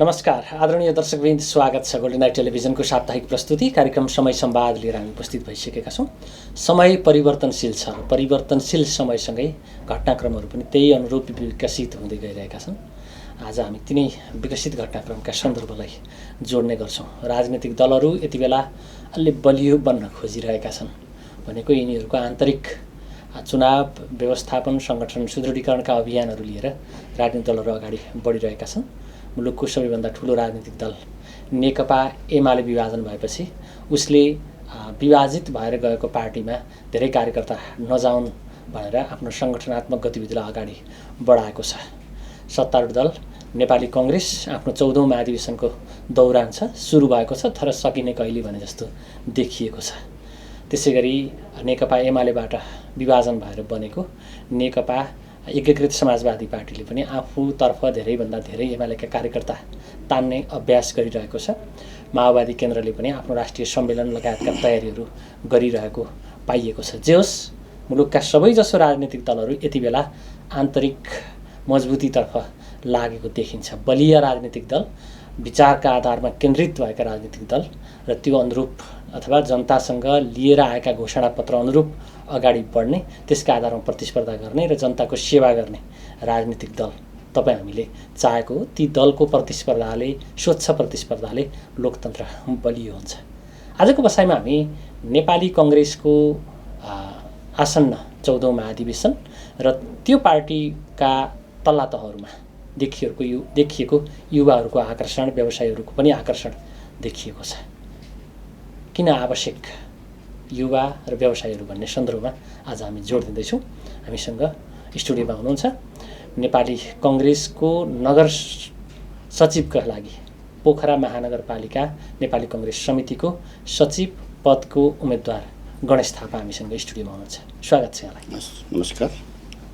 नमस्कार आदरणीय दर्शकवृन्द, स्वागत छ गोल्डन नाइट टेलिभिजनको साप्ताहिक प्रस्तुति कार्यक्रम समय संवाद लिएर हामी उपस्थित भइसकेका छौँ। समय परिवर्तनशील छ, परिवर्तनशील समयसँगै घटनाक्रमहरू पनि त्यही अनुरूप विकसित हुँदै गइरहेका छन्। आज हामी तिनै विकसित घटनाक्रमका सन्दर्भलाई जोड्ने गर्छौँ। राजनीतिक दलहरू यति बेला अलि बलियो बन्न खोजिरहेका छन् भनेको यिनीहरूको आन्तरिक चुनाव व्यवस्थापन सङ्गठन सुदृढीकरणका अभियानहरू लिएर राजनीतिक दलहरू अगाडि बढिरहेका छन्। मुलुकको सबैभन्दा ठुलो राजनीतिक दल नेकपा एमाले विभाजन भएपछि उसले विभाजित भएर गएको पार्टीमा धेरै कार्यकर्ता नजाउन् भनेर आफ्नो सङ्गठनात्मक गतिविधिलाई अगाडि बढाएको छ। सत्तारूढ दल नेपाली कङ्ग्रेस आफ्नो 14औं महाधिवेशनको दौरान छ, सुरु भएको छ, तर सकिने कहिले भने जस्तो देखिएको छ। त्यसैगरी नेकपा एमालेबाट विभाजन भएर बनेको नेकपा एकीकृत समाजवादी पार्टीले पनि आफूतर्फ धेरैभन्दा धेरै एमालेका कार्यकर्ता तान्ने अभ्यास गरिरहेको छ। माओवादी केन्द्रले पनि आफ्नो राष्ट्रिय सम्मेलन लगायतका तयारीहरू गरिरहेको पाइएको छ। जे होस्, मुलुकका सबैजसो राजनीतिक दलहरू यति बेला आन्तरिक मजबुतीतर्फ लागेको देखिन्छ। बलिया राजनीतिक दल, विचारका आधारमा केन्द्रित भएका राजनीतिक दल र त्यो अनुरूप अथवा जनतासँग लिएर आएका घोषणापत्र अनुरूप अगाडि बढ्ने, त्यसका आधारमा प्रतिस्पर्धा गर्ने र जनताको सेवा गर्ने राजनीतिक दल तपाईँ हामीले चाहेको हो। ती दलको प्रतिस्पर्धाले, स्वच्छ प्रतिस्पर्धाले लोकतन्त्र बलियो हुन्छ। आजको बसाइमा हामी नेपाली कङ्ग्रेसको आसन्न 14औं महाधिवेशन र त्यो पार्टीका तल्ला तहहरूमा देखिएको युवाहरूको आकर्षण, व्यवसायीहरूको पनि आकर्षण देखिएको छ। किन आवश्यक युवा र व्यवसायीहरू भन्ने सन्दर्भमा आज हामी जोड दिँदैछौँ। हामीसँग स्टुडियोमा हुनुहुन्छ नेपाली कङ्ग्रेसको नगर सचिवका लागि पोखरा महानगरपालिका नेपाली कङ्ग्रेस समितिको सचिव पदको उम्मेदवार गणेश थापा हामीसँग स्टुडियोमा हुनुहुन्छ। स्वागत छ यहाँलाई। नमस्कार।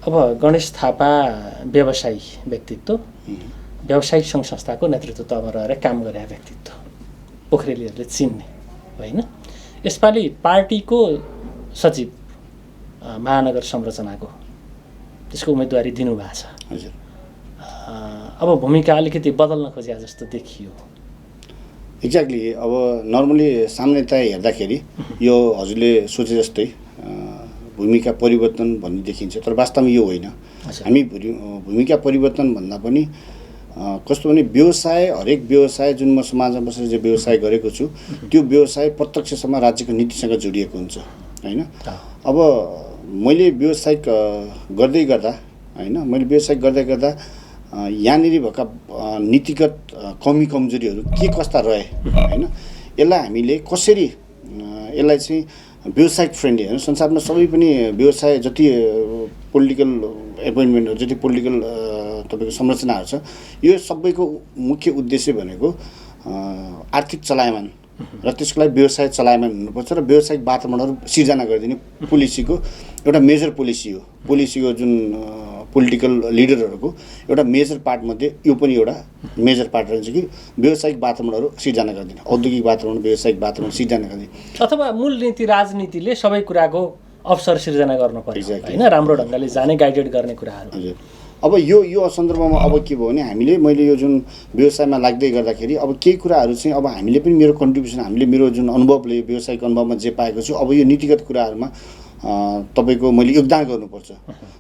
अब गणेश थापा व्यवसायी व्यक्तित्व, व्यावसायिक सङ्घ संस्थाको नेतृत्वमा रहेर काम गरेका व्यक्तित्व, पोखरेलीहरूले चिन्ने होइन। यसपालि पार्टीको सचिव महानगर संरचनाको त्यसको उम्मेदवारी दिनुभएको छ। हजुर। अब भूमिका अलिकति बदल्न खोजे जस्तो देखियो। एक्ज्याक्टली। अब नर्मली सामान्यतया हेर्दाखेरि यो हजुरले सोचे जस्तै भूमिका परिवर्तन भन्ने देखिन्छ, तर वास्तवमा यो होइन। हामी भूमिका परिवर्तन भन्दा पनि कस्तो भने व्यवसाय, हरेक व्यवसाय जुन म समाजमा बसेर जो व्यवसाय गरेको छु त्यो व्यवसाय प्रत्यक्षसँग राज्यको नीतिसँग जोडिएको हुन्छ होइन। अब मैले व्यवसाय गर्दै गर्दा यहाँनिर भएका नीतिगत कमी कमजोरीहरू के कस्ता रहे होइन, यसलाई हामीले कसरी यसलाई चाहिँ व्यावसायिक फ्रेन्डली होइन। संसारमा सबै पनि व्यवसाय जति पोलिटिकल एपोइन्टमेन्टहरू, जति पोलिटिकल तपाईँको संरचनाहरू छ, यो सबैको मुख्य उद्देश्य भनेको आर्थिक चलायमान र त्यसको लागि व्यवसाय चलायमान हुनुपर्छ र व्यावसायिक वातावरणहरू सिर्जना गरिदिने पोलिसीको एउटा मेजर पोलिसी हो। पोलिसीको जुन पोलिटिकल लिडरहरूको एउटा मेजर पार्टमध्ये यो पनि एउटा मेजर पार्ट रहन्छ कि व्यावसायिक वातावरणहरू सिर्जना गरिदिने, औद्योगिक वातावरण, व्यावसायिक वातावरण सिर्जना गरिदिने, अथवा मूल नीति राजनीतिले सबै कुराको अवसर सिर्जना गर्नु पर्छ होइन, राम्रो ढङ्गले जाने, गाइडेड गर्ने कुराहरू। हजुर। अब यो सन्दर्भमा अब के भयो भने मैले यो जुन व्यवसायमा लाग्दै गर्दाखेरि अब केही कुराहरू चाहिँ अब हामीले पनि मेरो कन्ट्रिब्युसन, हामीले मेरो जुन अनुभवले व्यावसायिक अनुभवमा जे पाएको छु, अब यो नीतिगत कुराहरूमा तपाईँको मैले योगदान गर्नुपर्छ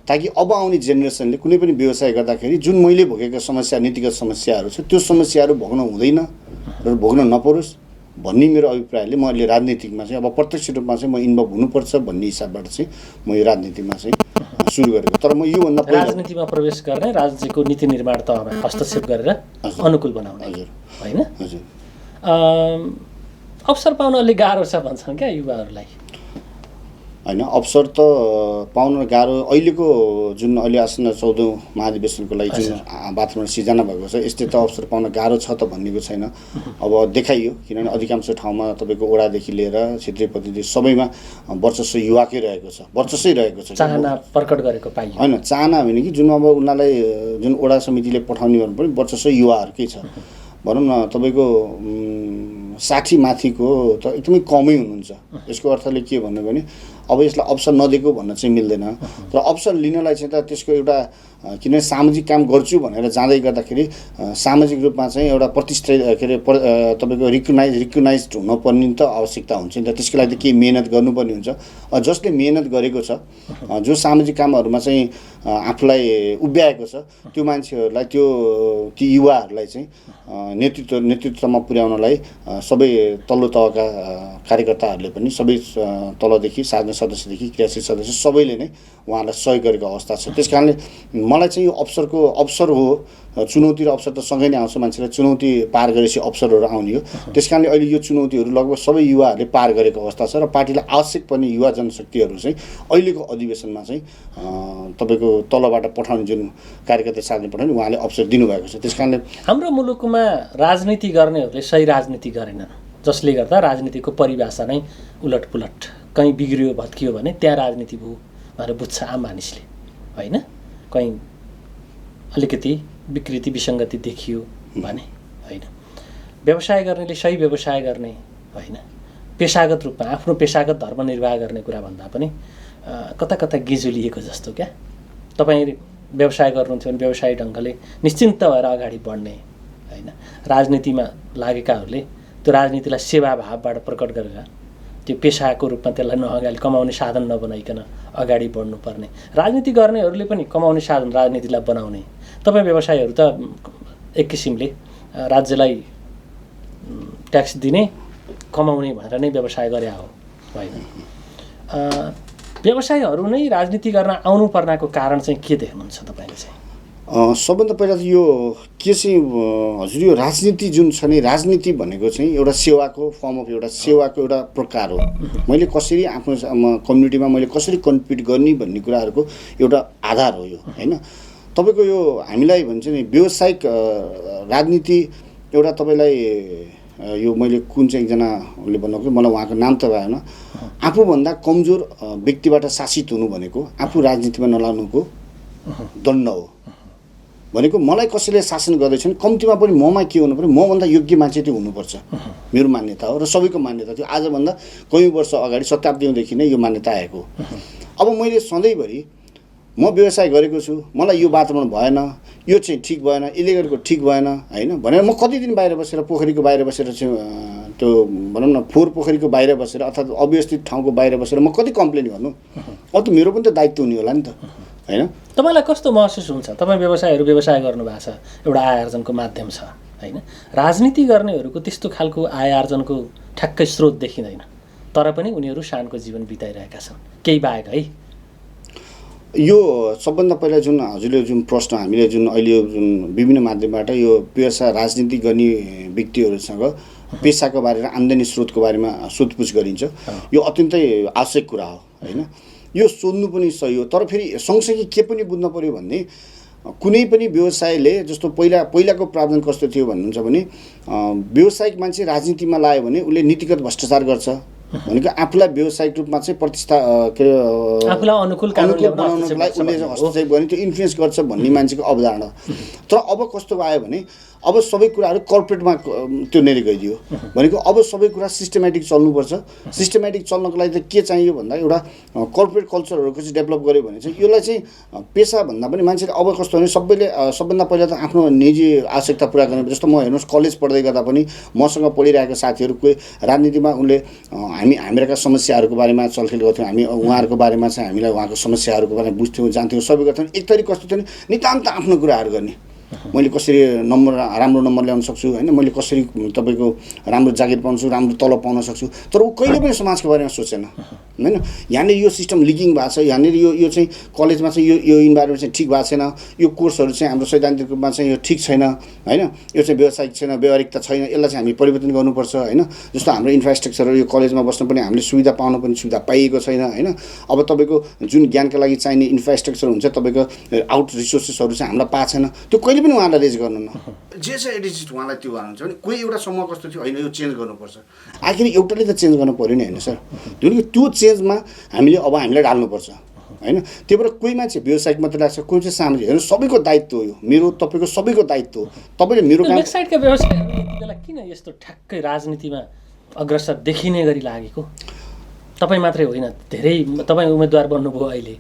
ताकि अब आउने जेनेरेसनले कुनै पनि व्यवसाय गर्दाखेरि जुन मैले भोगेका समस्या, नीतिगत समस्याहरू छ, त्यो समस्याहरू भोग्न हुँदैन र भोग्न नपरोस् भन्ने मेरो अभिप्रायले म अहिले राजनीतिकमा चाहिँ अब प्रत्यक्ष रूपमा चाहिँ म इन्भल्भ हुनुपर्छ भन्ने हिसाबबाट चाहिँ म यो राजनीतिमा चाहिँ सुरु गरेको। तर म योभन्दा पहिला राजनीतिमा प्रवेश गर्ने, राज्यको नीति निर्माण तहमा हस्तक्षेप गरेर अनुकूल बनाउने होइन। हजुर। अवसर पाउन अलिक गाह्रो छ भन्छन् क्या युवाहरूलाई होइन। अवसर त पाउन गाह्रो, अहिलेको जुन अहिले आसन्न 14औं महाधिवेशनको लागि जुन वातावरण सिर्जना भएको छ, यस्तै त अवसर पाउन गाह्रो छ त भन्नेको छैन। अब देखाइयो, किनभने अधिकांश ठाउँमा तपाईँको ओडादेखि लिएर क्षेत्रीय प्रतिनिधि सबैमा वर्चस्व युवाकै रहेको छ, वर्चस्वै रहेको छ। चाहना प्रकट गरेको पाइयो होइन, चाहना भने कि जुन अब उनीहरूलाई जुन ओडा समितिले पठाउने पनि वर्चस्व युवाहरूकै छ। भनौँ न, तपाईँको 60 माथिको त एकदमै कमै हुनुहुन्छ। यसको अर्थले के भन्नु भने अब यसलाई अवसर नदिएको भन्न चाहिँ मिल्दैन। तर अवसर लिनलाई चाहिँ त त्यसको एउटा किनभने सामाजिक काम गर्छु भनेर जाँदै गर्दाखेरि सामाजिक रूपमा चाहिँ एउटा प्रतिष्ठित के अरे तपाईँको रिकग्नाइज हुनुपर्ने त आवश्यकता हुन्छ नि त। त्यसको लागि त केही मेहनत गर्नुपर्ने हुन्छ। जसले मेहनत गरेको छ, जो सामाजिक कामहरूमा चाहिँ आफूलाई उभ्याएको छ, त्यो मान्छेहरूलाई ती युवाहरूलाई चाहिँ नेतृत्वमा पुर्याउनलाई सबै तल्लो तहका कार्यकर्ताहरूले पनि सबै तलदेखि साधारण सदस्यदेखि क्रियाशील सदस्य सबैले नै उहाँलाई सहयोग गरेको अवस्था छ। त्यस कारणले मलाई चाहिँ यो अवसर हो। चुनौती र अवसर त सँगै नै आउँछ। मान्छेलाई चुनौती पार गरेपछि अवसरहरू आउने हो। त्यस कारणले अहिले यो चुनौतीहरू लगभग सबै युवाहरूले पार गरेको अवस्था छ र पार्टीलाई आवश्यक पर्ने युवा जनशक्तिहरू चाहिँ अहिलेको अधिवेशनमा चाहिँ तपाईँको तलबाट पठाउने जुन कार्यकर्ता साधन पठाउने उहाँले अवसर दिनुभएको छ। त्यस कारणले हाम्रो मुलुकमा राजनीति गर्नेहरूले सही राजनीति गरेनन्, जसले गर्दा राजनीतिको परिभाषा नै उलटपुलट, कहीँ बिग्रियो भत्कियो भने त्यहाँ राजनीति भयो भनेर बुझ्छ आम मानिसले, होइन? कहीँ अलिकति विकृति विसङ्गति देखियो भने, होइन? व्यवसाय गर्नेले सही व्यवसाय गर्ने, होइन? पेसागत रूपमा आफ्नो पेसागत धर्म निर्वाह गर्ने कुरा भन्दा पनि कता कता गिजुलिएको जस्तो क्या। तपाईँ व्यवसाय गर्नुहुन्थ्यो भने व्यवसायी ढङ्गले निश्चिन्त भएर अगाडि बढ्ने, होइन? राजनीतिमा लागेकाहरूले त्यो राजनीतिलाई सेवाभावबाट प्रकट गरेर त्यो पेसाको रूपमा त्यसलाई अगाडि कमाउने साधन नबनाइकन अगाडि बढ्नुपर्ने। राजनीति गर्नेहरूले पनि कमाउने साधन राजनीतिलाई बनाउने। तपाईँ व्यवसायीहरू त एक किसिमले राज्यलाई ट्याक्स दिने, कमाउने भनेर नै व्यवसाय गरे हो, होइन? व्यवसायीहरू नै राजनीति गर्न आउनु पर्नाको कारण चाहिँ के देख्नुहुन्छ तपाईँले चाहिँ? सबभन्दा पहिला त यो के चाहिँ हजुर, यो राजनीति जुन छ नि, राजनीति भनेको चाहिँ एउटा सेवाको फर्म अफ एउटा सेवाको एउटा प्रकार हो। मैले कसरी आफ्नो कम्युनिटीमा मैले कसरी कन्ट्रिब्युट गर्ने भन्ने कुराहरूको एउटा आधार हो यो, होइन? तपाईँको यो हामीलाई भन्छ नि व्यावसायिक राजनीति एउटा तपाईँलाई यो मैले कुन चाहिँ एकजनाले भन्नुभयो, मलाई उहाँको नाम त भएन, आफूभन्दा कमजोर व्यक्तिबाट शासित हुनु भनेको आफू राजनीतिमा नलाग्नुको दण्ड हो भनेको। मलाई कसैले शासन गर्दैछन्, कम्तीमा पनि ममा के हुनु पर्यो, मभन्दा योग्य मान्छे त्यो हुनुपर्छ, मेरो मान्यता हो र सबैको मान्यता थियो। आजभन्दा कयौँ वर्ष अगाडि शताब्दीदेखि नै यो मान्यता आएको। अब मैले सधैँभरि म व्यवसाय गरेको छु, मलाई यो वातावरण भएन, यो चाहिँ ठिक भएन, यसले गरेको ठिक भएन, होइन भनेर म कति दिन बाहिर बसेर पोखरीको बाहिर बसेर चाहिँ त्यो भनौँ न फोहोर पोखरीको बाहिर बसेर अर्थात् अव्यवस्थित ठाउँको बाहिर बसेर म कति कम्प्लेन गर्नु? अब त मेरो पनि त दायित्व हुने होला नि त, होइन? तपाईँलाई कस्तो महसुस हुन्छ? तपाईँ व्यवसायहरू व्यवसाय गर्नुभएको छ, एउटा आय आर्जनको माध्यम छ, होइन? राजनीति गर्नेहरूको त्यस्तो खालको आय आर्जनको ठ्याक्कै स्रोत देखिँदैन, तर पनि उनीहरू शानको जीवन बिताइरहेका छन्, केही बाहेक, है? यो सबभन्दा पहिला जुन हजुरले जुन प्रश्न हामीले जुन अहिले जुन विभिन्न माध्यमबाट यो पेसा राजनीति गर्ने व्यक्तिहरूसँग पेसाको बारेमा आम्दानी स्रोतको बारेमा सोधपुछ गरिन्छ, यो अत्यन्तै आवश्यक कुरा हो, होइन? यो सोध्नु पनि सही हो। तर फेरि सँगसँगै के पनि बुझ्नु पऱ्यो भने कुनै पनि व्यवसायले जस्तो पहिलाको प्रावधान कस्तो थियो भन्नुहुन्छ भने व्यवसायिक मान्छे राजनीतिमा लाग्यो भने उसले नीतिगत भ्रष्टाचार गर्छ भनेको आफूलाई व्यावसायिक रूपमा चाहिँ प्रतिष्ठा के आफूलाई अनुकूल बनाउनको लागि उसले हस्तक्षेप गर्ने, त्यो इन्फ्लुएन्स गर्छ भन्ने मान्छेको अवधारणा। तर अब कस्तो आयो भने अब सबै कुराहरू कर्पोरेटमा त्यो नेरी गइदियो भनेको अब सबै कुरा सिस्टमेटिक चल्नुपर्छ। सिस्टमेटिक चल्नको लागि त के चाहियो भन्दा एउटा कर्पोरेट कल्चरहरूको चाहिँ डेभलप गर्यो भने चाहिँ यसलाई चाहिँ पेसा भन्दा पनि मान्छेले अब कस्तो भने सबैले सबभन्दा पहिला त आफ्नो निजी आवश्यकता पुरा गर्ने। जस्तो म हेर्नुहोस् कलेज पढ्दै गर्दा पनि मसँग पढिरहेको साथीहरू कोही राजनीतिमा उनले हामीहरूका समस्याहरूको बारेमा छलफल गर्थ्यौँ, हामी उहाँहरूको बारेमा चाहिँ हामीलाई उहाँको समस्याहरूको बारेमा बुझ्थ्यौँ, जान्थ्यौँ, सबै गर्थ्यौँ। एक थरी कस्तो थियो भने नितान्त आफ्नो कुराहरू गर्ने, मैले कसरी राम्रो नम्बर ल्याउन सक्छु, होइन मैले कसरी तपाईँको राम्रो जागिर पाउन सक्छु, राम्रो तलब पाउन सक्छु। तर ऊ कहिले पनि समाजको बारेमा सोचेन, होइन? यहाँनिर यो सिस्टम लिकिङ भएको छ, यहाँनिर यो चाहिँ कलेजमा चाहिँ यो इन्भाइरोमेन्ट चाहिँ ठिक भएको छैन, यो कोर्सहरू चाहिँ हाम्रो सैद्धान्तिक रूपमा चाहिँ यो ठिक छैन, होइन? यो चाहिँ व्यावसायिक छैन, व्यावहारिकता छैन, यसलाई चाहिँ हामी परिवर्तन गर्नुपर्छ, होइन? जस्तो हाम्रो इन्फ्रास्ट्रक्चरहरू यो कलेजमा बस्न पनि हामीले सुविधा पाउन पनि सुविधा पाइएको छैन, होइन? अब तपाईँको जुन ज्ञानका लागि चाहिने इन्फ्रास्ट्रक्चर हुन्छ, तपाईँको आउट रिसोर्सेसहरू चाहिँ हामीलाई पाएको छैन, त्यो कहिले पनि उहाँलाई रेज गर्नु न। जे छ एडिजिट उहाँलाई त्यो गर्नुहुन्छ भने कोही एउटा समूह कस्तो थियो, होइन यो चेन्ज गर्नुपर्छ। आखिर एउटाले त चेन्ज गर्नु पऱ्यो नि, होइन सर? त्यो चेन्जमा हामीलाई डाल्नुपर्छ, होइन? त्यही भएर कोही मान्छे व्यावसायिक मात्रै लाग्छ, कोही चाहिँ सामाजिक, हेर्नु सबैको दायित्व हो यो, मेरो तपाईँको सबैको दायित्व हो। तपाईँले मेरो काम वेबसाइटका व्यवसायीहरूले किन यस्तो ठ्याक्कै राजनीतिमा अग्रसर देखिने गरी लागेको? तपाईँ मात्रै होइन, धेरै तपाईँ उम्मेदवार बन्नुभयो, अहिले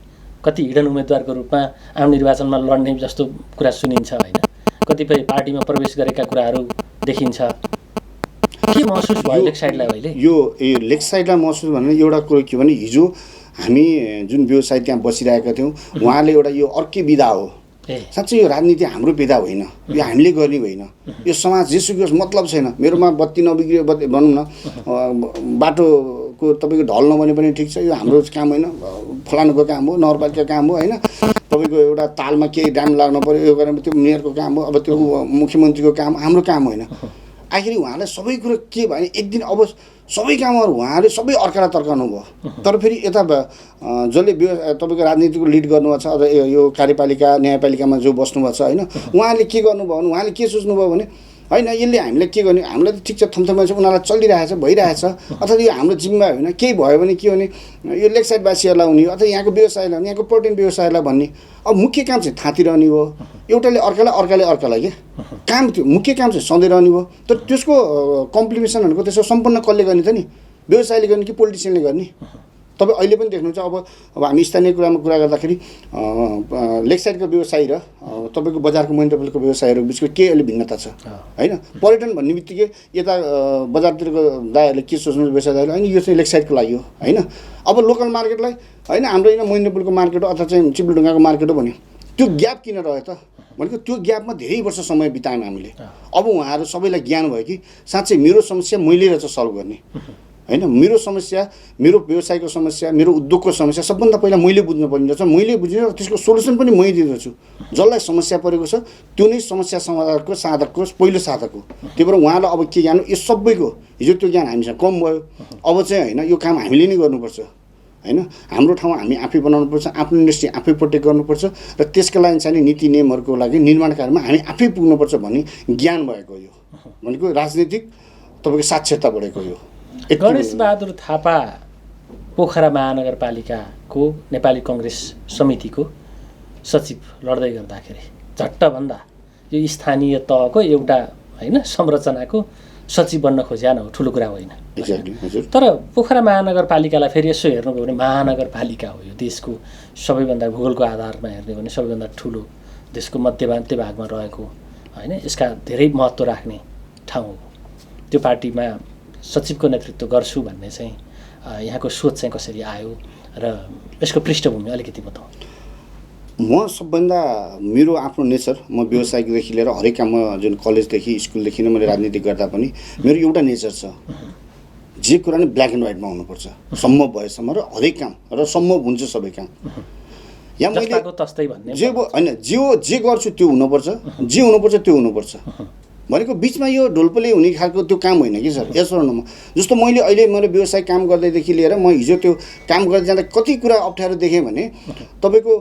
कति हिडन उम्मेदवारको रूपमा आम निर्वाचनमा लड्ने जस्तो कुरा सुनिन्छ होइन? कतिपय पार्टीमा प्रवेश गरेका कुराहरू देखिन्छ। के महसुस भयो लेक साइडलाई अहिले? यो लेक साइडलाई महसुस भने एउटा कुरो के भने हिजो हामी जुन व्यवसायी त्यहाँ बसिरहेका थियौँ उहाँले एउटा यो अर्कै विधा हो। साँच्चै यो राजनीति हाम्रो विधा होइन, यो हामीले गर्ने होइन। यो समाज जेसुकै होस् मतलब छैन। मेरोमा बत्ती नबिग्रियो भनौँ न, बाटोको तपाईँको ढल नबने पनि ठिक छ, यो हाम्रो काम होइन, फलानुको काम हो, नगरपालिकाको काम हो होइन। तपाईँको एउटा तालमा केही ड्याम लाग्नु पऱ्यो, यो गरेर त्यो मेयरको काम हो, अब त्यो मुख्यमन्त्रीको काम, हाम्रो काम होइन। आखिर उहाँलाई सबै कुरो के भयो भने एक दिन अब सबै कामहरू उहाँले सबै अर्कालाई तर्काउनु भयो। तर फेरि यता जसले तपाईँको राजनीतिको लिड गर्नुभएको छ अझ यो कार्यपालिका न्यायपालिकामा जो बस्नुभएको छ होइन, उहाँले के गर्नुभयो भने उहाँले के सोच्नुभयो भने होइन यसले हामीलाई के गर्ने, हामीलाई त ठिक छ थमथमै छ, उनीहरूलाई चलिरहेछ भइरहेछ, अथवा यो हाम्रो जिम्मा होइन, केही भयो भने के भने यो लेक साइडवासीहरूलाई हुने अथवा यहाँको व्यवसायलाई हुने, यहाँको पर्यटन व्यवसायलाई भन्ने। अब मुख्य काम चाहिँ थाँतिरहने भयो, एउटाले अर्कालाई के काम थियो, मुख्य काम चाहिँ सधैँ रहने भयो। तर त्यसको कम्प्लिमेसन भनेको त्यसको सम्पन्न कसले गर्ने त नि, व्यवसायले गर्ने कि पोलिटिसियनले गर्ने? तपाईँ अहिले पनि देख्नुहुन्छ अब हामी स्थानीय कुरामा कुरा गर्दाखेरि लेक साइडको व्यवसायी र तपाईँको बजारको म्युनिसिपलको व्यवसायहरू बिचको के अहिले भिन्नता छ होइन? पर्यटन भन्ने बित्तिकै यता बजारतिरको दाइहरूले के सोच्नु व्यवसाय दाइहरूले होइन यो चाहिँ लेक साइडको लागि हो होइन। अब लोकल मार्केटलाई होइन हाम्रो यहाँ म्युनिसिपलको मार्केट हो अथवा चाहिँ चिप्लेढुङ्गाको मार्केट हो भने त्यो ग्याप किन रह्यो त भनेको त्यो ग्यापमा धेरै वर्ष समय बितायौँ हामीले। अब उहाँहरू सबैलाई ज्ञान भयो कि साँच्चै मेरो समस्या मैले रहेछ सल्भ गर्ने होइन, मेरो समस्या, मेरो व्यवसायको समस्या, मेरो उद्योगको समस्या सबभन्दा पहिला मैले बुझ्नुपर्ने रहेछ। मैले बुझेर त्यसको सोल्युसन पनि मै दिँदैछु। जसलाई समस्या परेको छ त्यो नै समस्या समाधानको साधकको पहिलो साधक हो। त्यही भएर उहाँलाई अब के ज्ञान यो सबैको हिजो त्यो ज्ञान हामीसँग कम भयो। अब चाहिँ होइन यो काम हामीले नै गर्नुपर्छ होइन, हाम्रो ठाउँ हामी आफै बनाउनुपर्छ, आफ्नो इन्डस्ट्री आफै प्रोटेक्ट गर्नुपर्छ र त्यसका लागि चाहिने नीति नियमहरूको लागि निर्माण कार्यमा हामी आफै पुग्नुपर्छ भन्ने ज्ञान भएको यो भनेको राजनीतिक तपाईँको साक्षरता बढेको यो। गणेशबहादुर थापा पोखरा महानगरपालिकाको नेपाली कङ्ग्रेस समितिको सचिव लड्दै गर्दाखेरि झट्टभन्दा यो स्थानीय तहको एउटा होइन संरचनाको सचिव बन्न खोज्या न हो, ठुलो कुरा होइन। तर पोखरा महानगरपालिकालाई फेरि यसो हेर्नुभयो भने महानगरपालिका हो, यो देशको सबैभन्दा भूगोलको आधारमा हेर्ने हो भने सबैभन्दा ठुलो देशको मध्य भागमा रहेको होइन, यसका धेरै महत्त्व राख्ने ठाउँ हो। त्यो पार्टीमा सचिवको नेतृत्व गर्छु भन्ने चाहिँ यहाँको सोच चाहिँ कसरी आयो र यसको पृष्ठभूमि अलिकति बताउँ। म सबभन्दा मेरो आफ्नो नेचर, म व्यवसायदेखि लिएर हरेक काममा जुन कलेजदेखि स्कुलदेखि नै मैले राजनीति गर्दा पनि मेरो एउटा नेचर छ, जे कुरा नै ब्ल्याक एन्ड व्हाइटमा हुनुपर्छ सम्भव भएसम्म र हरेक काम र सम्भव हुन्छ सबै काम। यहाँ मैले जे होइन जे गर्छु त्यो हुनुपर्छ, जे हुनुपर्छ त्यो हुनुपर्छ भनेको बिचमा यो ढोलपले हुने खालको त्यो काम होइन कि सर। यसो म जस्तो मैले अहिले मेरो व्यवसाय काम गर्दैदेखि लिएर म हिजो त्यो काम गर्दै जाँदा कति कुरा अप्ठ्यारो देखेँ भने तपाईँको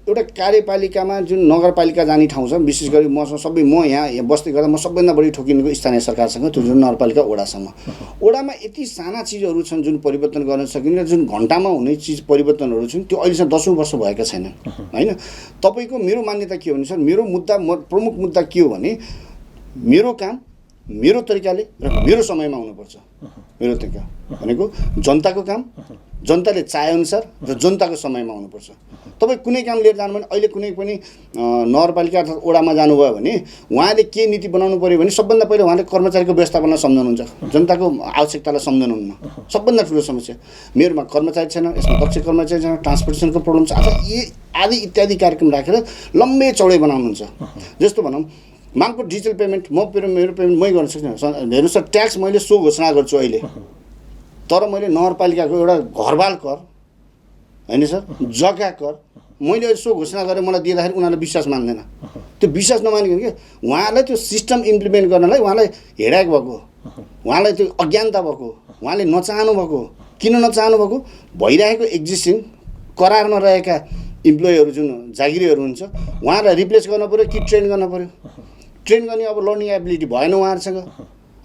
एउटा कार्यपालिकामा जुन नगरपालिका जाने ठाउँ छ विशेष गरी मसँग सबै म यहाँ बस्दै गर्दा म सबभन्दा बढी ठोकिनुको स्थानीय सरकारसँग त्यो जुन नगरपालिका ओडासँग। ओडामा यति साना चिजहरू छन् जुन परिवर्तन गर्न सकिने र जुन घन्टामा हुने चिज परिवर्तनहरू छन् त्यो अहिलेसम्म 10औँ वर्ष भएका छैनन् होइन। तपाईँको मेरो मान्यता के हो भने सर, मेरो मुद्दा प्रमुख मुद्दा के हो भने मेरो काम मेरो तरिकाले र मेरो समयमा हुनुपर्छ। मेरो तरिका भनेको जनताको काम जनताले चाहेअनुसार र जनताको समयमा हुनुपर्छ। तपाईँ कुनै काम लिएर जानु भने अहिले कुनै पनि नगरपालिका अथवा ओडामा जानुभयो भने उहाँले के नीति बनाउनु पऱ्यो भने सबभन्दा पहिला उहाँले कर्मचारीको व्यवस्थापनलाई सम्झाउनुहुन्छ, जनताको आवश्यकतालाई सम्झाउनुहुन्न। सबभन्दा ठुलो समस्या मेरोमा कर्मचारी छैन, यसमा दक्ष कर्मचारी छैन, ट्रान्सपोर्टेसनको प्रब्लम छ, अथवा यी आदि इत्यादि कार्यक्रम राखेर लम्बे चौडै बनाउनुहुन्छ। जस्तो भनौँ मागको डिजिटल पेमेन्ट मेरो पेमेन्ट मै गर्न सक्दिनँ। हेर्नुहोस् सर, ट्याक्स मैले सो घोषणा गर्छु अहिले, तर मैले नगरपालिकाको एउटा घरबाल कर होइन सर, जग्गा कर मैले अहिले सो घोषणा गरेर मलाई दिँदाखेरि उनीहरूले विश्वास मान्दैन। त्यो विश्वास नमानिकन के उहाँलाई त्यो सिस्टम इम्प्लिमेन्ट गर्नलाई उहाँलाई हेडाक भएको, उहाँलाई त्यो अज्ञानता भएको, उहाँले नचाहनु भएको। किन नचाहनु भएको? भइरहेको एक्जिस्टिङ करारमा रहेका इम्प्लोइहरू जुन जागिरीहरू हुन्छ उहाँलाई रिप्लेस गर्न पऱ्यो कि ट्रेन गर्न पऱ्यो। ट्रेन गर्ने अब लर्निङ एबिलिटी भएन उहाँहरूसँग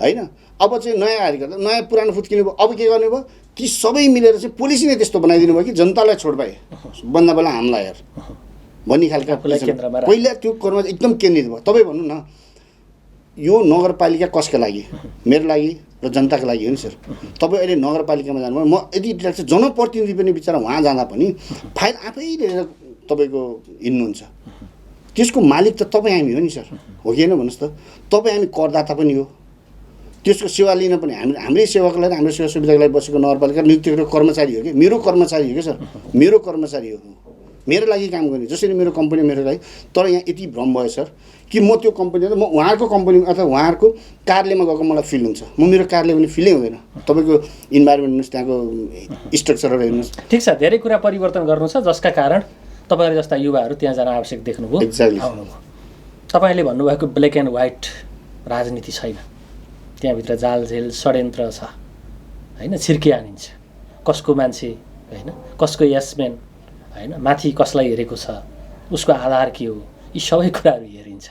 होइन। अब चाहिँ नयाँ हारी गर्दा नयाँ पुरानो फुत्किनु भयो। अब के गर्ने भयो? ती सबै मिलेर चाहिँ पोलिसी नै त्यस्तो बनाइदिनु भयो कि जनतालाई छोड पाए बन्दा बेला हामीलाई हेर भन्ने खालका पहिला त्यो कर्म एकदम केन्द्रित भयो। तपाईँ भन्नु न यो नगरपालिका कसका लागि, मेरो लागि र जनताको लागि हो नि सर। तपाईँ अहिले नगरपालिकामा जानुभयो, म यदि चाहिँ जनप्रतिनिधि पनि बिचरा वहाँ जाँदा पनि फाइल आफै लिएर तपाईँको हिँड्नुहुन्छ। त्यसको मालिक त तपाईँ हामी हो नि सर, हो कि होइन भन्नुहोस् त। तपाईँ हामी करदाता पनि हो, त्यसको सेवा लिन पनि हाम्रै सेवाको लागि, हाम्रो सेवा सुविधाको लागि बसेको नगरपालिका नियुक्तिको कर्मचारी हो कि, मेरो कर्मचारी हो कि सर, मेरो कर्मचारी हो, मेरो लागि काम गर्ने। जसरी मेरो कम्पनी मेरो लागि। तर यहाँ यति भ्रम भयो सर कि म त्यो कम्पनी म उहाँको कम्पनी अथवा उहाँहरूको कार्यालयमा गएको मलाई फिल हुन्छ, म मेरो कार्यालय पनि फिलै हुँदैन। तपाईँको इन्भाइरोमेन्ट हेर्नुहोस्, त्यहाँको स्ट्रक्चरहरू हेर्नुहोस्। ठिक छ, धेरै कुरा परिवर्तन गर्नु छ, जसका कारण तपाईँहरू जस्ता युवाहरू त्यहाँ जान आवश्यक देख्नुभयो, आउनुभयो। तपाईँले भन्नुभएको ब्ल्याक एन्ड व्हाइट राजनीति छैन, त्यहाँभित्र जालझेल षड्यन्त्र छ होइन, छिर्के हानिन्छ, कसको मान्छे होइन, कसको यसम्यान होइन, माथि कसलाई हेरेको छ, उसको आधार के हो, यी सबै कुराहरू हेरिन्छ।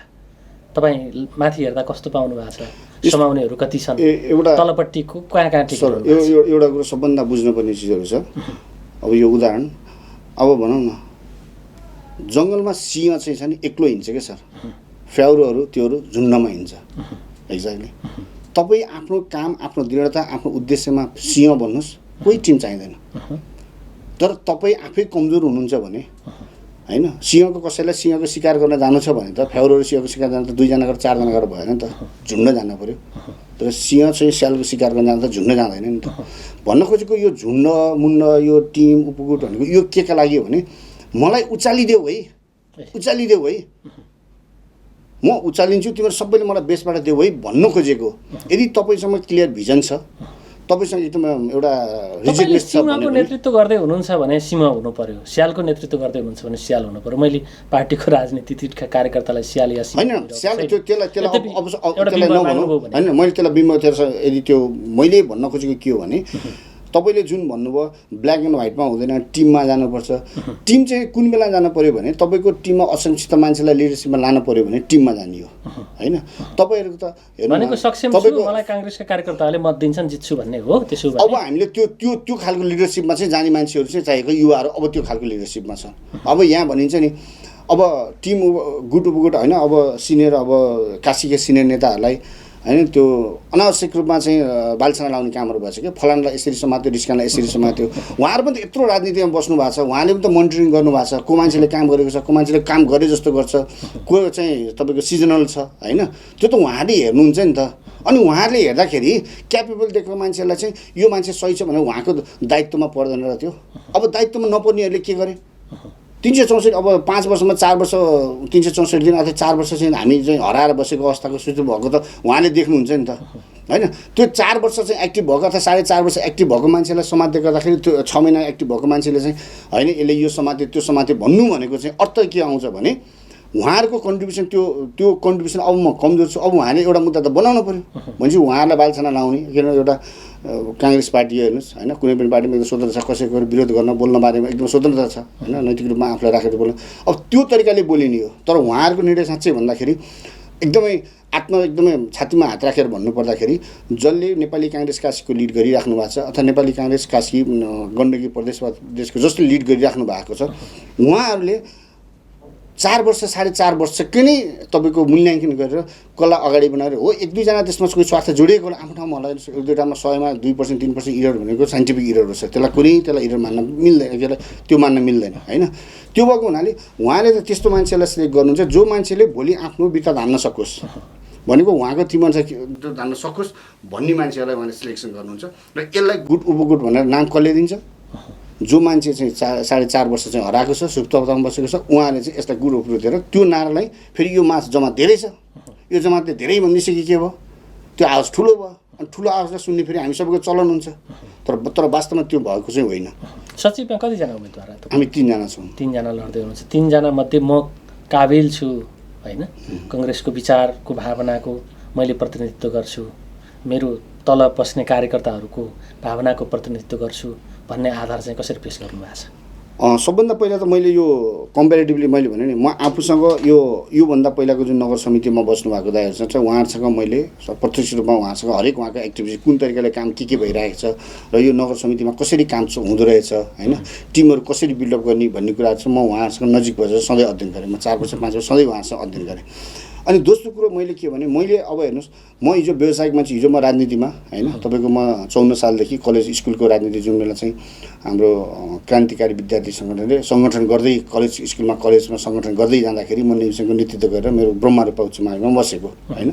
तपाईँ माथि हेर्दा कस्तो पाउनु भएको छ, समाउनेहरू कति छन्, तलपट्टि कहाँ कहाँ ठिक एउटा कुरो सबभन्दा बुझ्नुपर्ने चिजहरू छ। अब यो उदाहरण, अब भनौँ न जङ्गलमा सिंह चाहिँ छ नि एक्लो हिँड्छ क्या सर, फ्याउरोहरू त्योहरू झुन्डमा हिँड्छ। एक्ज्याक्टली तपाईँ आफ्नो काम, आफ्नो दृढता, आफ्नो उद्देश्यमा सिंह भन्नुहोस्, कोही टिम चाहिँदैन। तर तपाईँ आफै कमजोर हुनुहुन्छ भने होइन, सिंहको कसैलाई सिंहको शिकार गर्न जानु छ भने त फ्याउरोहरू सिंहको शिकार जानु त 2 जना गरेर 4 जना गरेर भएन नि त, झुन्ड जानु पऱ्यो। तर सिंह चाहिँ स्यालको शिकार गर्न जाँदा झुन्ड जाँदैन नि त। भन्न खोजेको यो झुन्ड मुन्ड, यो टिम उपगुट भनेको यो के का लागि हो भने मलाई उचालिदेऊ है, उचालिदेऊ है, म उचालिन्छु, तिमीहरू सबैले मलाई बेसबाट देऊ है भन्न खोजेको। यदि तपाईँसँग क्लियर भिजन छ, तपाईँसँग एकदम एउटा रिजिडनेस छ, सिंहको नेतृत्व गर्दै हुनुहुन्छ भने सिंह हुनु पर्यो, स्यालको नेतृत्व गर्दै हुनुहुन्छ भने स्याल हुनु पर्यो। मैले पार्टीको राजनीतिका कार्यकर्तालाई स्याल या होइन, स्याल त्यसलाई नभनौँ होइन, मैले त्यसलाई बिम्ब यदि त्यो मैले भन्न खोजेको के हो भने तपाईँले जुन भन्नुभयो ब्ल्याक एन्ड व्हाइटमा हुँदैन, टिममा जानुपर्छ। टिम चाहिँ कुन बेला जानु पऱ्यो भने तपाईँको टिममा असंक्षिप्त मान्छेलाई लिडरसिपमा लानु पऱ्यो भने टिममा जाने हो होइन। तपाईँहरूको त भनेको सक्षम छु, मलाई काङ्ग्रेसका कार्यकर्ताहरूले मत दिन्छन्, जित्छु भन्ने हो। त्यसो भए अब हामीले त्यो खालको लिडरसिपमा चाहिँ जाने मान्छेहरू चाहिँ चाहिएको, युवाहरू अब त्यो खालको लिडरसिपमा छन्। अब यहाँ भनिन्छ नि अब टिम गुट उपगुट होइन, अब सिनियर, अब काशीका सिनियर नेताहरूलाई होइन त्यो अनावश्यक रूपमा चाहिँ बालछना लाउने कामहरू भएछ क्या, फलानलाई यसरी समात्यो, रिस्कानलाई यसरी समात्यो। उहाँहरू पनि त यत्रो राजनीतिमा बस्नु भएको छ, उहाँले पनि त मोनिटरिङ गर्नुभएको छ, को मान्छेले काम गरेको छ, को मान्छेले काम गरे जस्तो गर्छ, को चाहिँ तपाईँको सिजनल छ होइन, त्यो त उहाँले हेर्नुहुन्छ नि त। अनि उहाँहरूले हेर्दाखेरि क्यापेबल देखेको मान्छेलाई चाहिँ यो मान्छे सही छ भने उहाँको दायित्वमा पर्दैन र त्यो। अब दायित्वमा नपर्नेहरूले के गरे, 364 अब 5 वर्षमा 4 वर्ष 364 दिन अथवा 4 वर्ष चाहिँ हामी चाहिँ हराएर बसेको अवस्थाको सूची भएको त उहाँले देख्नुहुन्छ नि त होइन। त्यो 4 वर्ष चाहिँ एक्टिभ भएको अथवा 4.5 वर्ष एक्टिभ भएको मान्छेलाई समात्दै गर्दाखेरि त्यो 6 महिना एक्टिभ भएको मान्छेले चाहिँ होइन यसले यो समात्यो त्यो समात्यो भन्नु भनेको चाहिँ अर्थ के आउँछ भने उहाँहरूको कन्ट्रिब्युसन त्यो कन्ट्रिब्युसन अब म कमजोर छु, अब उहाँले एउटा मुद्दा त बनाउनु पऱ्यो भनेपछि उहाँहरूलाई बालछना लाउने। किन एउटा काङ्ग्रेस पार्टी हेर्नुहोस् होइन, कुनै पनि पार्टीमा एकदम स्वतन्त्र छ, कसैको विरोध गर्न बोल्न बारेमा एकदम स्वतन्त्रता छ होइन, नैतिक रूपमा आफूलाई राखेर बोल्न। अब त्यो तरिकाले बोलिने हो। तर उहाँहरूको निर्णय साँच्चै भन्दाखेरि एकदमै एकदमै छातीमा हात राखेर भन्नुपर्दाखेरि जसले नेपाली काङ्ग्रेस काशीको लिड गरिराख्नु भएको छ अथवा नेपाली काङ्ग्रेस काशी गण्डकी प्रदेशको जसले लिड गरिराख्नु भएको छ, उहाँहरूले 4 वर्ष 4.5 वर्षकै नै तपाईँको मूल्याङ्कन गरेर कसलाई अगाडि बनाएर हो। 1-2 जना त्यसमा कोही स्वार्थ जोडिएको होला, आफ्नो ठाउँमा होला, 1-2टामा 100मा 2% 3% इरर भनेको साइन्टिफिक इरर छ, त्यसलाई इरर मान्न मिल्दैन, त्यो मान्न मिल्दैन होइन। त्यो भएको हुनाले उहाँले त त्यस्तो मान्छेलाई सिलेक्ट गर्नुहुन्छ जो मान्छेले भोलि आफ्नो बित्ता धान्न सकोस् भनेको, उहाँको ती मान्छे धान्न सकोस् भन्ने मान्छेहरूलाई उहाँले सिलेक्सन गर्नुहुन्छ। र यसलाई गुट उपगुट भनेर नाम कसले दिन्छ, जो मान्छे चाहिँ 4.5 वर्ष चाहिँ हराएको छ, सुप्ततामा बसेको छ, उहाँले चाहिँ यसलाई गुड उपगुट दिएर त्यो नारालाई फेरि यो मास जमात धेरै छ, यो जमातले धेरै भनिसके के भयो, त्यो आवाज ठुलो भयो, अनि ठुलो आवाजलाई सुन्ने फेरि हामी सबैको चलन हुन्छ। तर वास्तवमा त्यो भएको चाहिँ होइन। सचिवमा कतिजना उम्मेदवार? हामी 3 जना छौँ। 3 जना लड्दै हुनुहुन्छ। 3 जना मध्ये म काबिल छु होइन, कङ्ग्रेसको विचारको भावनाको मैले प्रतिनिधित्व गर्छु, मेरो तल बस्ने कार्यकर्ताहरूको भावनाको प्रतिनिधित्व गर्छु भन्ने आधार चाहिँ कसरी पेश गर्नु भएको छ? सबभन्दा पहिला त मैले यो कम्पेरिटिभली मैले भने नि, म आफूसँग योभन्दा पहिलाको जुन नगर समितिमा बस्नुभएको दाइहरू छ उहाँहरूसँग मैले प्रत्यक्ष रूपमा उहाँसँग हरेक उहाँको एक्टिभिटी कुन तरिकाले काम के भइरहेको छ र यो नगर समितिमा कसरी काम हुँदो रहेछ होइन, टिमहरू कसरी बिल्डअप गर्ने भन्ने कुराहरू चाहिँ म उहाँहरूसँग नजिक भएर सधैँ अध्ययन गरेँ। म 4 वर्ष 5 वर्ष सधैँ उहाँहरूसँग अध्ययन गरेँ। अनि दोस्रो कुरो मैले के भने मैले अब हेर्नुहोस् म हिजो व्यावसायिक मान्छे हिजो म राजनीतिमा होइन तपाईँको म 54 सालदेखि कलेज स्कुलको राजनीति जुन बेला चाहिँ हाम्रो क्रान्तिकारी विद्यार्थी सङ्गठनले सङ्गठन गर्दै कलेजमा सङ्गठन गर्दै जाँदाखेरि म नेविसङ्घको नेतृत्व गरेर मेरो ब्रह्मरूपा उच्च मार्गमा बसेको होइन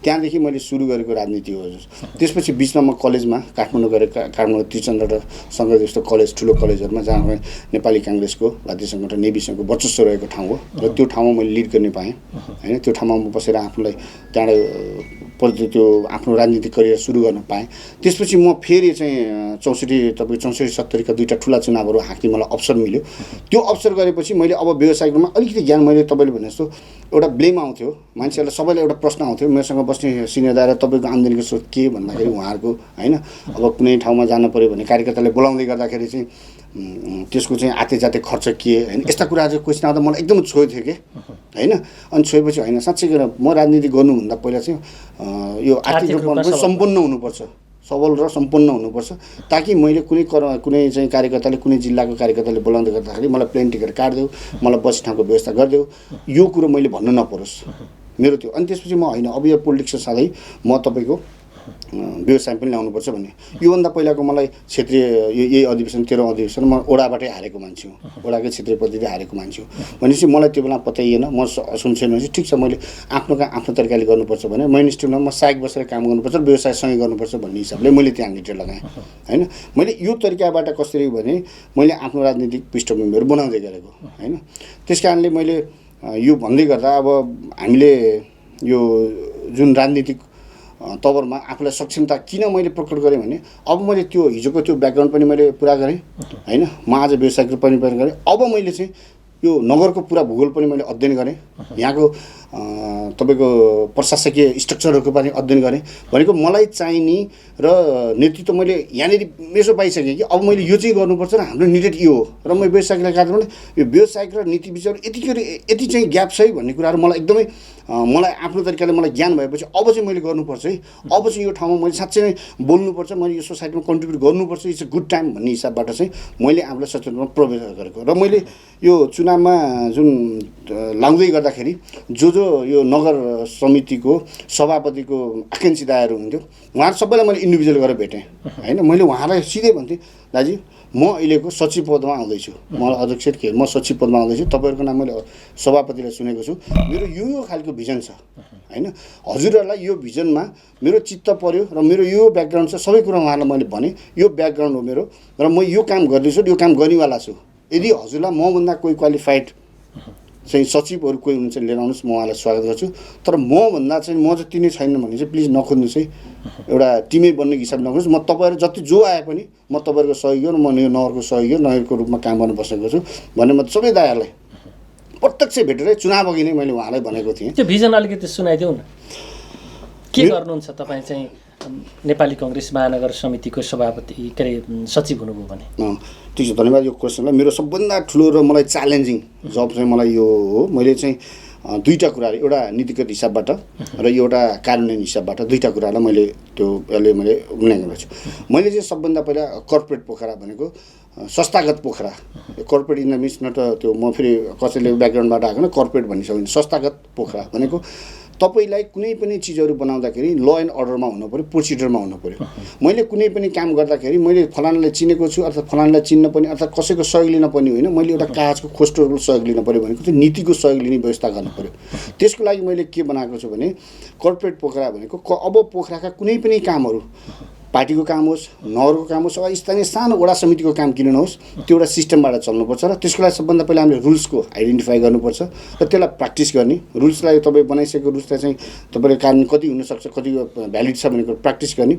त्यहाँदेखि मैले सुरु गरेको राजनीति हो। त्यसपछि बिचमा म कलेजमा काठमाडौँ गएर काठमाडौँ त्रिचन्द्र सङ्घ जस्तो कलेज ठुलो कलेजहरूमा जहाँ नेपाली काङ्ग्रेसको भारतीय सङ्गठन नेविसङ्घको वर्चस्व रहेको ठाउँ हो र त्यो ठाउँमा मैले लिड गर्ने पाएँ होइन। त्यो ठाउँमा म बसेर आफूलाई त्यहाँबाट त्यो आफ्नो राजनीतिक करियर सुरु गर्न पाएँ। त्यसपछि म फेरि चाहिँ 64-70 का दुईवटा ठुला चुनावहरू हाँक्ने मलाई अवसर मिल्यो। त्यो अवसर गरेपछि मैले अब व्यावसायिकमा अलिकति ज्ञान मैले तपाईँले भने जस्तो एउटा ब्लेम आउँथ्यो मान्छेहरूलाई सबैलाई एउटा प्रश्न आउँथ्यो मेरोसँग बस्ने सिनियर दाइ तपाईँको आम्दानीको स्रोत के भन्दाखेरि उहाँहरूको होइन अब कुनै ठाउँमा जानु पऱ्यो भने कार्यकर्ताले बोलाउँदै गर्दाखेरि चाहिँ त्यसको चाहिँ आते जाते खर्च के होइन यस्ता कुराहरू चाहिँ क्वेसन आउँदा मलाई एकदम छोयो थियो कि होइन। अनि छोएपछि होइन साँच्चै गरेर म राजनीति गर्नुभन्दा पहिला चाहिँ यो आर्थिक रूपमा सम्पन्न हुनुपर्छ सबल र सम्पन्न हुनुपर्छ ताकि मैले कुनै चाहिँ कार्यकर्ताले कुनै जिल्लाको कार्यकर्ताले बोलाउँदै गर्दाखेरि मलाई प्लेन टिकट काटिदेऊ मलाई बस्ने ठाउँको व्यवस्था गरिदेऊ यो कुरो मैले भन्नु नपरोस् मेरो त्यो। अनि त्यसपछि म होइन अब यो पोलिटिक्स साथै म तपाईँको व्यवसाय पनि ल्याउनुपर्छ भन्ने योभन्दा पहिलाको मलाई क्षेत्रीय यही अधिवेशन 13औं अधिवेशन म ओडाबाटै हारेको मान्छे हुँ ओडाकै क्षेत्रीय प्रतिनिधि हारेको मान्छे हुँ भनेपछि मलाई त्यो बेला पत्याइएन म सुन्छेन भनेपछि ठिक छ मैले आफ्नो तरिकाले गर्नुपर्छ भने मिनिस्ट्रीमा म सहायक बसेर काम गर्नुपर्छ व्यवसायसँगै गर्नुपर्छ भन्ने हिसाबले मैले त्यहाँ निटेर लगाएँ होइन। मैले यो तरिकाबाट कसरी भने मैले आफ्नो राजनीतिक पृष्ठभूमिहरू बनाउँदै गरेको होइन। त्यस कारणले मैले यो भन्दै गर्दा अब हामीले यो जुन राजनीतिक तवरमा आफूलाई सक्षमता किन मैले प्रकट गरेँ भने अब मैले त्यो हिजोको त्यो ब्याकग्राउन्ड पनि मैले पुरा गरेँ होइन। म आज व्यावसायिक रूप पनि गरेँ अब मैले चाहिँ यो नगरको पुरा भूगोल पनि मैले अध्ययन गरेँ यहाँको तपाईँको प्रशासकीय स्ट्रक्चरहरूको पनि अध्ययन गरेँ भनेको मलाई चाहिने र नेतृत्व मैले यहाँनिर मेसो पाइसकेँ कि अब मैले यो चाहिँ गर्नुपर्छ र हाम्रो निडेड यो हो र म व्यावसायिकलाई काटेर भने यो व्यावसायिक र नीति विचार यति चाहिँ ग्याप छ है भन्ने कुराहरू मलाई एकदमै मलाई आफ्नो तरिकाले मलाई ज्ञान भएपछि अब चाहिँ मैले गर्नुपर्छ है अब चाहिँ यो ठाउँमा मैले साँच्चै नै बोल्नुपर्छ मैले यो सोसाइटीमा कन्ट्रिब्युट गर्नुपर्छ इट्स अ गुड टाइम भन्ने हिसाबबाट चाहिँ मैले आफूलाई सचेतनमा प्रवेश गरेको र मैले यो चुनावमा जुन लाउँदै गर्दाखेरि जो यो नगर समितिको सभापतिको आकाङ्क्षी दायहरू हुन्थ्यो उहाँहरू सबैलाई मैले इन्डिभिजुअल गरेर भेटेँ होइन। मैले उहाँलाई सिधै भन्थेँ दाजु म अहिलेको सचिव पदमा आउँदैछु मलाई अध्यक्ष के म सचिव पदमा आउँदैछु तपाईँहरूको नाम मैले सभापतिलाई सुनेको छु मेरो यो खालको भिजन छ होइन हजुरहरूलाई यो भिजनमा मेरो चित्त पर्यो र मेरो यो ब्याकग्राउन्ड छ सबै कुरा उहाँलाई मैले भने यो ब्याकग्राउन्ड हो मेरो र म यो काम गर्दैछु यो काम गर्नेवाला छु यदि हजुरलाई मभन्दा कोही क्वालिफाइड चाहिँ सचिवहरू कोही हुनुहुन्छ लिएर आउनुहोस् म उहाँलाई स्वागत गर्छु तर मभन्दा चाहिँ म जति नै छैन भने चाहिँ प्लिज नखोज्नुहोस् है एउटा टिमै बन्ने हिसाब नगर्नुहोस् म तपाईँहरू जति जो आए पनि म तपाईँहरूको सहयोग र म नगरको सहयोग नगरको रूपमा काम गर्न बसेको छु भने म सबै दायाहरूलाई प्रत्यक्ष भेटेर चुनाव अघि नै मैले उहाँलाई भनेको थिएँ। त्यो भिजन अलिकति सुनाइदेऊ न के गर्नुहुन्छ तपाईँ चाहिँ नेपाली कङ्ग्रेस महानगर समितिको सभापति के अरे सचिव हुनुभयो भने? ठिक छ धन्यवाद यो क्वेसनलाई। मेरो सबभन्दा ठुलो र मलाई च्यालेन्जिङ जब चाहिँ मलाई यो हो मैले चाहिँ दुईवटा कुराहरू एउटा नीतिगत हिसाबबाट र एउटा कार्यान्वयन हिसाबबाट दुईवटा कुरालाई मैले त्यो मैले मूल्याङ्कन गर्छु। मैले चाहिँ सबभन्दा पहिला कर्पोरेट पोखरा भनेको संस्थागत Pokhara corporate in the means न त त्यो म फेरि कसैले ब्याकग्राउन्डबाट आएको न कर्पोरेट भन्न सकिन्छ संस्थागत पोखरा भनेको तपाईँलाई कुनै पनि चिजहरू बनाउँदाखेरि ल एन्ड अर्डरमा हुनु पऱ्यो प्रोसिडरमा हुनु पऱ्यो। मैले कुनै पनि काम गर्दाखेरि मैले फलानालाई चिनेको छु अर्थात् फलानालाई चिन्न पनि अर्थात् कसैको सहयोग लिन पनि होइन मैले एउटा कागजको खोस्टोको सहयोग लिन पऱ्यो भनेको चाहिँ नीतिको सहयोग लिने व्यवस्था गर्नु पऱ्यो। त्यसको लागि मैले के बनाएको छु भने कर्पोरेट पोखरा भनेको अब पोखराका कुनै पनि कामहरू पार्टीको काम होस् नगरको काम होस् वा स्थानीय सानो वडा समितिको काम किन नहोस् त्यो एउटा सिस्टमबाट चल्नुपर्छ र त्यसको लागि सबभन्दा पहिला हामीले रुल्सको आइडेन्टिफाई गर्नुपर्छ र त्यसलाई प्र्याक्टिस गर्ने रुल्सलाई तपाईँ बनाइसकेको रुल्सलाई चाहिँ तपाईँले कानुन कति हुनसक्छ कति भ्यालिड छ भनेको प्र्याक्टिस गर्ने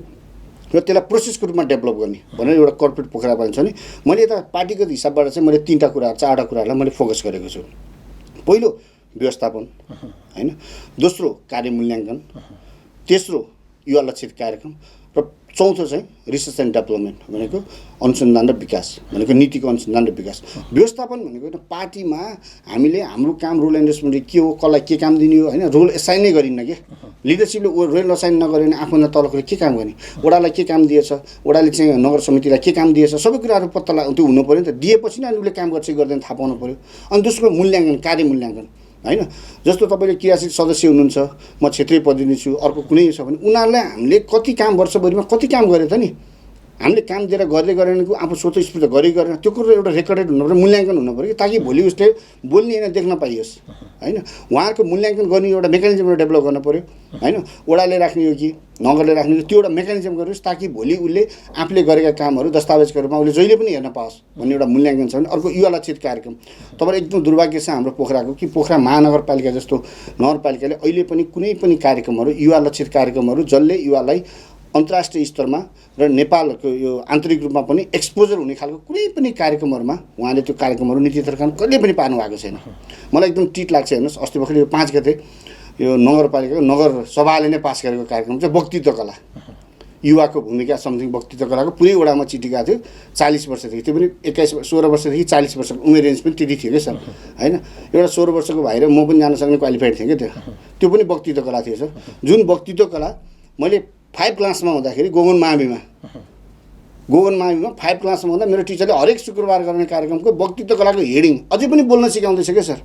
र त्यसलाई प्रोसेसको रूपमा डेभलप गर्ने भनेर एउटा कर्पोरेट पोखरा भन्छ नि मैले यता पार्टीगत हिसाबबाट चाहिँ मैले 3टा कुराहरू 4वटा कुराहरूलाई मैले फोकस गरेको छु। पहिलो व्यवस्थापन होइन दोस्रो कार्य मूल्याङ्कन तेस्रो युवा लक्षित कार्यक्रम र चौथो चाहिँ रिसर्च एन्ड डेभलपमेन्ट भनेको अनुसन्धान र विकास भनेको नीतिको अनुसन्धान र विकास। व्यवस्थापन भनेको पार्टीमा हामीले हाम्रो काम रोल एन्ड रेस्पोन्सिबिलिटी के हो कसलाई के काम दिने हो होइन रोल एसाइन नै गरिन्न कि लिडरसिपले रोल असाइन नगर्यो भने आफूभन्दा तलको के काम गर्ने वडालाई के काम दिएछ वडाले चाहिँ नगर समितिलाई के काम दिएछ सबै कुराहरू पत्ता त्यो हुनु पऱ्यो नि त दिएपछि नै उसले काम गर्छ गर्दैन थाहा पाउनु पऱ्यो। अनि दोस्रो मूल्याङ्कन कार्य मूल्याङ्कन होइन। जस्तो तपाईँले क्रियाशील सदस्य हुनुहुन्छ, म क्षेत्रीय प्रतिनिधि छु, अर्को कुनै छ भने उनीहरूलाई हामीले कति काम वर्षभरिमा कति काम गरे त नि, हामीले काम दिएर गर्दै गरेन कि आफू स्वतस्फूर्त गरे गरेन, त्यो कुरो एउटा रेकर्डेड हुनुपर्छ, मूल्याङ्कन हुनुपर्यो कि ताकि भोलि उसले बोल्ने होइन देख्न पाइयोस् होइन। उहाँहरूको मूल्याङ्कन गर्ने एउटा मेकानिजम डेभलप गर्नु पऱ्यो होइन। वडाले राख्ने हो कि नगरले राख्ने हो त्यो एउटा मेकानिजम गर्नुहोस् ताकि भोलि उसले आफूले गरेका कामहरू दस्तावेजको रूपमा उसले जहिले पनि हेर्न पाओस् भन्ने एउटा मूल्याङ्कन छ भने। अर्को युवा लक्षित कार्यक्रम तपाईँलाई एकदम दुर्भाग्य छ हाम्रो पोखराको कि पोखरा महानगरपालिका जस्तो नगरपालिकाले अहिले पनि कुनै पनि कार्यक्रमहरू युवा लक्षित कार्यक्रमहरू जसले युवालाई अन्तर्राष्ट्रिय स्तरमा र नेपालको यो आन्तरिक रूपमा पनि एक्सपोजर हुने खालको कुनै पनि कार्यक्रमहरूमा उहाँले त्यो कार्यक्रमहरू नीति तर्कान कहिले पनि पार्नु भएको छैन। मलाई एकदम टिट लाग्छ। हेर्नुहोस् अस्ति भर्खर यो 5 गते यो नगरपालिकाको नगर सभाले नै पास गरेको कार्यक्रम चाहिँ वक्तित्व कला, युवाको भूमिका समथिङ वक्तित्व कलाको पुरै वडामा चिठी गएको थियो। 40 वर्षदेखि, त्यो पनि 16 वर्षदेखि 40 वर्षको उमेर रेन्ज पनि त्यति थियो क्या सर होइन। एउटा 16 वर्षको भाइ र म पनि जान सक्ने क्वालिफाइड थिएँ क्या त्यो पनि वक्तित्व कला थियो सर। जुन वक्तित्व कला मैले 5 क्लासमा हुँदाखेरि गोगन माविमा 5 क्लासमा हुँदा मेरो टिचरले हरेक शुक्रबार गर्ने कार्यक्रमको वक्तित्व कलाको हेडिङ अझै पनि बोल्न सिकाउँदैछ क्या सर।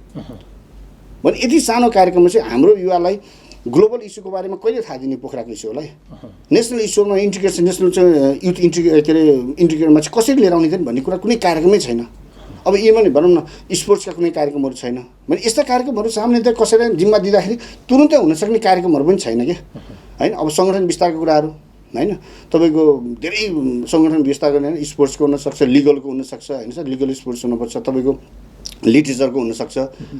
भने यति सानो कार्यक्रममा चाहिँ हाम्रो युवालाई ग्लोबल इस्युको बारेमा कहिले थाहा दिने पोखराको इस्युलाई, नेसनल इस्युमा इन्टिग्रेसन, नेसनल चाहिँ युथ इन्टिग्रेटमा चाहिँ कसरी लिएर आउने त भन्ने कुरा कुनै कार्यक्रमै छैन। अब यिनमा नि भनौँ न स्पोर्ट्सका कुनै कार्यक्रमहरू छैन भने यस्ता कार्यक्रमहरू सामान्य त कसैलाई जिम्मा दिँदाखेरि तुरुन्तै हुनसक्ने कार्यक्रमहरू पनि छैन क्या होइन। अब सङ्गठन विस्तारको कुराहरू होइन, तपाईँको धेरै सङ्गठन विस्तार गर्ने होइन, स्पोर्ट्सको हुनसक्छ, लिगलको हुनसक्छ होइन सर, लिगल स्पोर्ट्स हुनुपर्छ, तपाईँको लिटरेचरको हुनसक्छ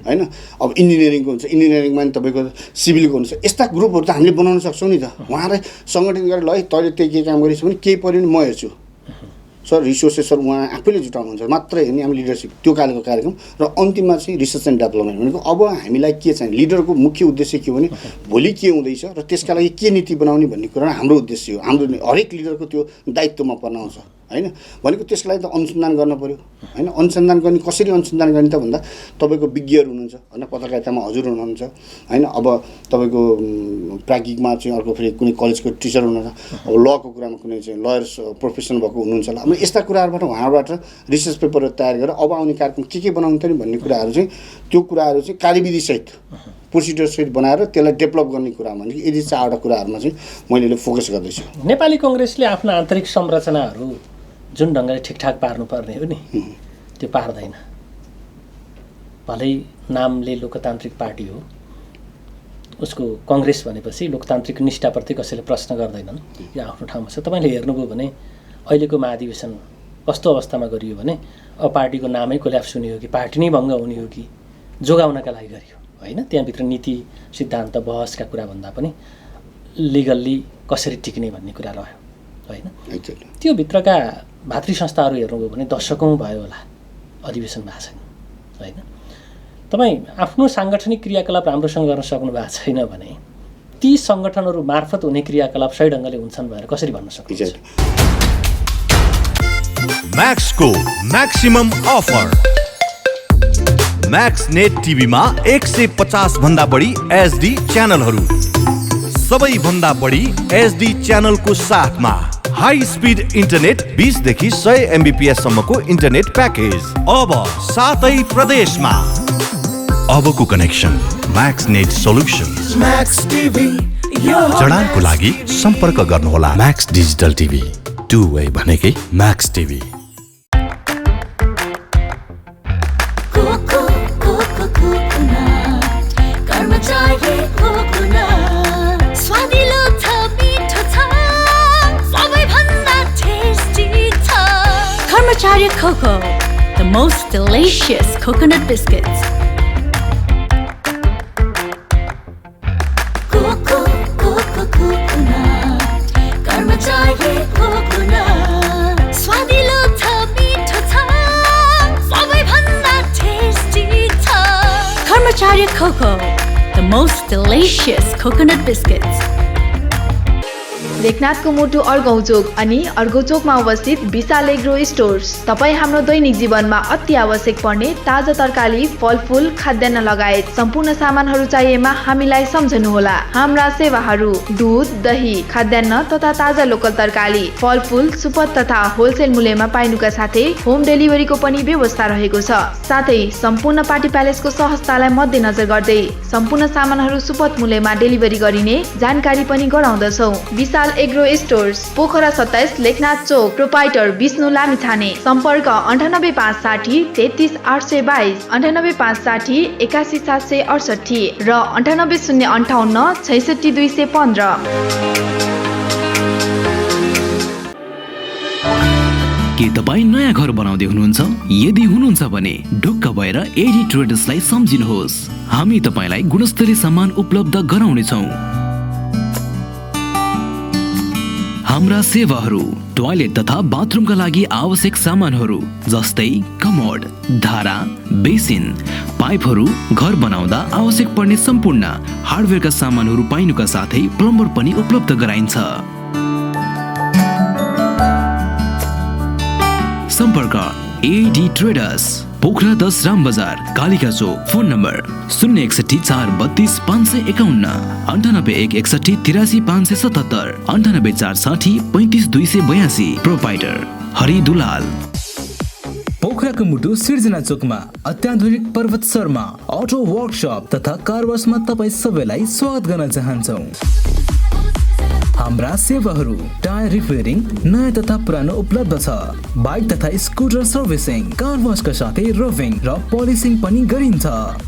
होइन। अब इन्जिनियरिङको हुन्छ, इन्जिनियरिङमा नि तपाईँको सिभिलको हुन्छ। यस्ता ग्रुपहरू त हामीले बनाउन सक्छौँ नि त। उहाँलाई सङ्गठन गरेर ल है तैँले त्यही के काम गरेछ भने केही पऱ्यो भने म हेर्छु सर, रिसोर्सेस सर उहाँ आफैले जुटाउनुहुन्छ मात्रै हेर्ने हामी लिडरसिप त्यो खालको कार्यक्रम। र अन्तिममा चाहिँ रिसर्च एन्ड डेभलपमेन्ट भनेको अब हामीलाई के चाहिने, लिडरको मुख्य उद्देश्य के हो भने भोलि के हुँदैछ र त्यसका लागि के नीति बनाउने भन्ने कुरा हाम्रो उद्देश्य हो। हाम्रो हरेक लिडरको त्यो दायित्वमा पर्न आउँछ होइन। भनेको त्यसको लागि त अनुसन्धान गर्न पऱ्यो होइन। अनुसन्धान गर्ने कसरी अनुसन्धान गर्ने त भन्दा तपाईँको विज्ञहरू हुनुहुन्छ होइन, पत्रकारितामा हजुर हुनुहुन्छ होइन, अब तपाईँको प्राज्ञिकमा चाहिँ अर्को फेरि कुनै कलेजको टिचर हुनुहुन्छ, अब लको कुरामा कुनै चाहिँ लयर्स प्रोफेसन भएको हुनुहुन्छ होला। अब यस्ता कुराहरूबाट उहाँबाट रिसर्च पेपरहरू तयार गरेर अब आउने कार्यक्रम के बनाउनु त नि भन्ने कुराहरू चाहिँ त्यो कुराहरू चाहिँ कार्यविधिसहित प्रोसिडरसहित बनाएर त्यसलाई डेभलप गर्ने कुरा भने यदि 4वटा कुराहरूमा चाहिँ मैले फोकस गर्दैछु। नेपाली कङ्ग्रेसले आफ्ना आन्तरिक संरचनाहरू जुन ढङ्गले ठिकठाक पार्नुपर्ने हो नि त्यो पार्दैन। भलै नामले लोकतान्त्रिक पार्टी हो, उसको कङ्ग्रेस भनेपछि लोकतान्त्रिक निष्ठाप्रति कसैले प्रश्न गर्दैनन्, यो आफ्नो ठाउँमा छ। तपाईँले हेर्नुभयो भने अहिलेको महाधिवेशन कस्तो अवस्थामा गरियो भने अब पार्टीको नामै कोल्याप्स हुने हो कि पार्टी नै भङ्ग हुने हो कि जोगाउनका लागि गरियो होइन। त्यहाँभित्र नीति सिद्धान्त बहसका कुरा भन्दा पनि लिगल्ली कसरी टिक्ने भन्ने कुरा रह्यो होइन। त्यो भित्रका भातृ संस्थाहरू हेर्नुभयो भने दशकौँ भयो होला अधिवेशन भएको छैन होइन। तपाईँ आफ्नो साङ्गठनिक क्रियाकलाप राम्रोसँग गर्न सक्नु भएको छैन भने ती सङ्गठनहरू मार्फत हुने क्रियाकलाप सही ढङ्गले हुन्छन् भनेर कसरी भन्न सक्नुहुन्छ? म्याक्सको म्याक्सिमम अफर। म्याक्स नेट टिभीमा 150 भन्दा बढी एचडी च्यानलहरू, सबैभन्दा बढी एचडी च्यानलको साथमा हाई स्पिड इन्टरनेट 20 देखि 100 MBPS सम्मको इन्टरनेट प्याकेज अब 7 प्रदेशमा। अबको connection max net solutions. Max TV जडानको लागि सम्पर्क गर्नुहोला। Max digital TV, two way भनेकै max TV. Cocoa, the most delicious coconut biscuits. Karmacharya Cocoa, the most delicious coconut biscuits. लेखनाथको मुटु अर्गौचोक अनि अर्गौचोकमा अवस्थित विशाल एग्रो स्टोर्स। तपाईँ हाम्रो दैनिक जीवनमा अति आवश्यक पर्ने ताजा तरकारी, फलफूल, खाद्यान्न लगायत सम्पूर्ण सामानहरू चाहिएमा हामीलाई सम्झनुहोला। हाम्रा सेवाहरू दूध, दही, खाद्यान्न तथा ताजा लोकल तरकारी, फलफूल, सुपथ तथा होलसेल मूल्यमा पाइनुका साथै होम डेलिभरीको पनि व्यवस्था रहेको छ। साथै सम्पूर्ण पार्टी प्यालेसको सहजतालाई मध्यनजर गर्दै सम्पूर्ण सामानहरू सुपथ मूल्यमा डेलिभरी गरिने जानकारी पनि गराउँदछौँ। विशाल एग्रो स्टोर्स, पोखरा 27, लेखनाथ चोक, प्रोपाइटर विष्णु लामिछाने। सम्पर्क 98560 33822, 98560 81768 र 98058 66215। के तपाईँ नयाँ घर बनाउँदै हुनुहुन्छ? यदि हुनुहुन्छ भने ढुक्क भएर एडी ट्रेडर्सलाई सम्झिनुहोस्। हामी तपाईँलाई गुणस्तरीय सामान उपलब्ध गराउनेछौँ। हाम्रा सेवाहरू टोयलेट तथा बाथरुमका लागि आवश्यक सामानहरू जस्तै कमोड, धारा, बेसिन, पाइपहरू, घर बनाउँदा आवश्यक पर्ने सम्पूर्ण हार्डवेयरका सामानहरू पाइनुका साथै प्लम्बर पनि उपलब्ध गराइन्छ। सम्पर्क AD traders, Pokhara 10 Ram Bazar, Kalika Chowk. Phone number 061 432 551, 98 161 83 577, 98 460 35 282। Proprietor Hari Dulal. पोखराको मुटु सिर्जना चोकमा अत्याधुनिक पर्वत शर्मा अटो वर्कशप तथा कार वासमा तपाईँ सबैलाई स्वागत गर्न चाहन्छौँ। हाम्रा सेवाहरू टायर रिपेयरिङ नयाँ तथा पुरानो उपलब्ध छ। बाइक तथा स्कुटर सर्भिसिङ, कार वासका साथै रभिङ र पोलिसिङ पनि गरिन्छ।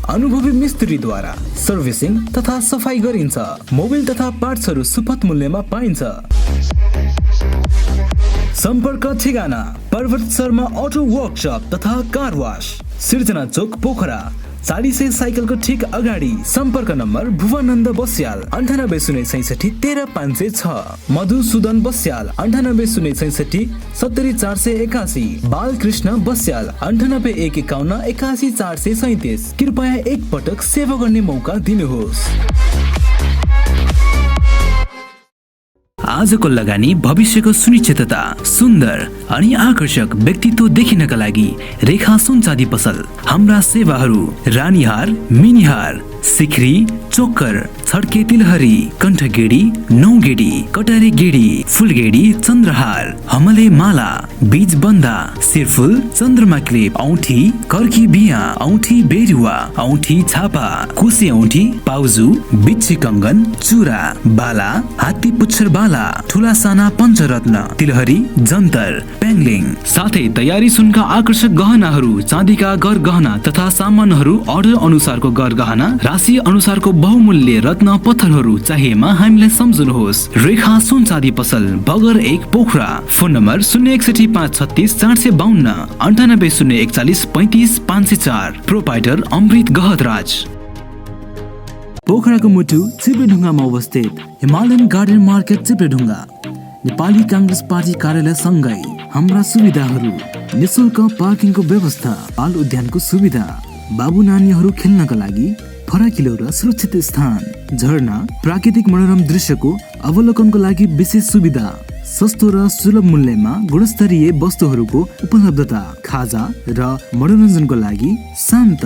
अनुभवी मिस्त्रीद्वारा सर्भिसिङ तथा सफाई गरिन्छ। मोबिल तथा पार्ट्सहरू सुपथ मूल्यमा पाइन्छ। सम्पर्क ठेगाना पर्वत शर्मा अटो वर्कशप तथा कार वास, सिर्जना चोक, पोखरा। 400 साइकलको ठिक अगाडि। सम्पर्क नम्बर भुवनन्द बस्याल 9806 13506, मधुसूदन बस्याल 9806 70481, बालकृष्ण बस्याल 9851 81437। कृपया एक पटक सेवा गर्ने मौका दिनुहोस्। आजको लगानी भविष्यको सुनिश्चितता, सुन्दर अनि आकर्षक व्यक्तित्व देखिनका लागि रेखा सुन चाँदी पसल। हाम्रा सेवाहरू रानीहार, मिनिहार, सिख्री, चोकर, छड्के तिलहरी, कण्ठगेडी, नौगेडी, कटारे गेडी, फुलगेडी, चन्द्रहार, हमले माला, बीज बन्दा, सिरफुल, चन्द्रमा क्लिप, औँठी, कर्की बिया, औँठी बेरुवा, औँठी छापा, कुसे औँठी, पाउजु, बिच्छी कङ्गन, चुरा, बाला, हात्ती पुच्छर बाला, ठुला साना पञ्चरत्न, तिलहरी, जन्तर, पेङ्लिङ, साथै तयारी सुनका आकर्षक गहनाहरू, चाँदीका गर गहना तथा सामानहरू अर्डर अनुसारको गर गहना, राशि अनुसारको बहुमूल्य रत्न पत्थरहरू चाहिएमा हामीलाई सम्झनुहोस्। रेखा सुन चाँदी पसल, बगर 1, Pokhara. Phone number 061 536 452, 98 041 35 504। Proprietor Amrit Gahatraj. पोखराको मुटु चिप्रेढुङ्गामा अवस्थित Himalayan garden market Chipledhunga, Nepali Congress party कार्यालय सँगै हाम्रा सुविधाहरू: निशुल्क पार्किङको व्यवस्था, बाल उद्यानको सुविधा, बाबु नानीहरू खेल्नका लागि फराकिलो र सुरक्षित स्थान, झरना, प्राकृतिक मनोरम दृश्यको अवलोकनको लागि विशेष सुविधा, सस्तो र सुलभ मूल्यमा गुणस्तरीय वस्तुहरूको उपलब्धता, खाजा र मनोरञ्जनको लागि शान्त,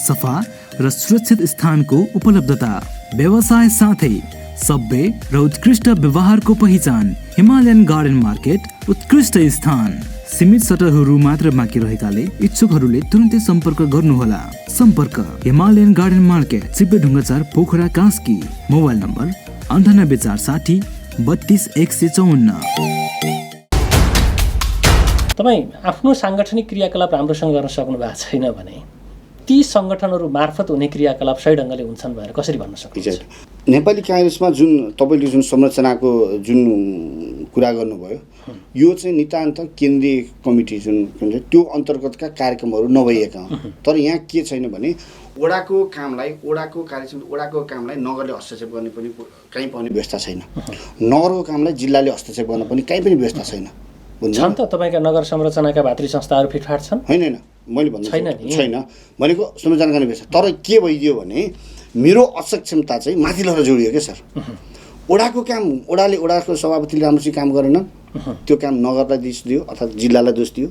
सफा र सुरक्षित स्थानको उपलब्धता, व्यवसाय साथै सभ्य र उत्कृष्ट व्यवहारको पहिचान। हिमालयन गार्डन मार्केट उत्कृष्ट स्थान। सीमित सटरहरू मात्र बाँकी रहेकाले इच्छुकहरूले तुरुन्तै सम्पर्क गर्नुहोला। सम्पर्क Himalayan garden market, Chipledhunga 4, Pokhara, Kaski. Mobile number 98460 32154। तपाईँ आफ्नो साङ्गठनिक क्रियाकलाप राम्रोसँग गर्न सक्नु भएको छैन भने ती सङ्गठनहरू मार्फत हुने क्रियाकलाप सही ढङ्गले हुन्छन् भनेर कसरी भन्न सक्नुहुन्छ? नेपाली काङ्ग्रेसमा जुन तपाईँले जुन संरचनाको जुन कुरा गर्नुभयो, यो चाहिँ नितान्त केन्द्रीय कमिटी जुन हुन्छ त्यो अन्तर्गतका कार्यक्रमहरू नभइएका हुन्। तर यहाँ के छैन भने ओडाको कामलाई नगरले हस्तक्षेप गर्ने पनि कहीँ पनि व्यवस्था छैन। नगरको कामलाई जिल्लाले हस्तक्षेप गर्न पनि कहीँ पनि व्यवस्था छैन। छन् त तपाईँका नगर संरचनाका भातृ संस्थाहरू फिटफाट छन्? होइन, मैले भन्नु छैन भनेको संरचना गर्ने व्यवस्था। तर के भइदियो भने मेरो असक्षमता चाहिँ माथि लगेर जोडियो क्या सर। ओडाको काम ओडाको सभापतिले राम्रोसित काम गरेन, त्यो काम नगर्दा दोष दियो अथवा जिल्लालाई दोष दियो।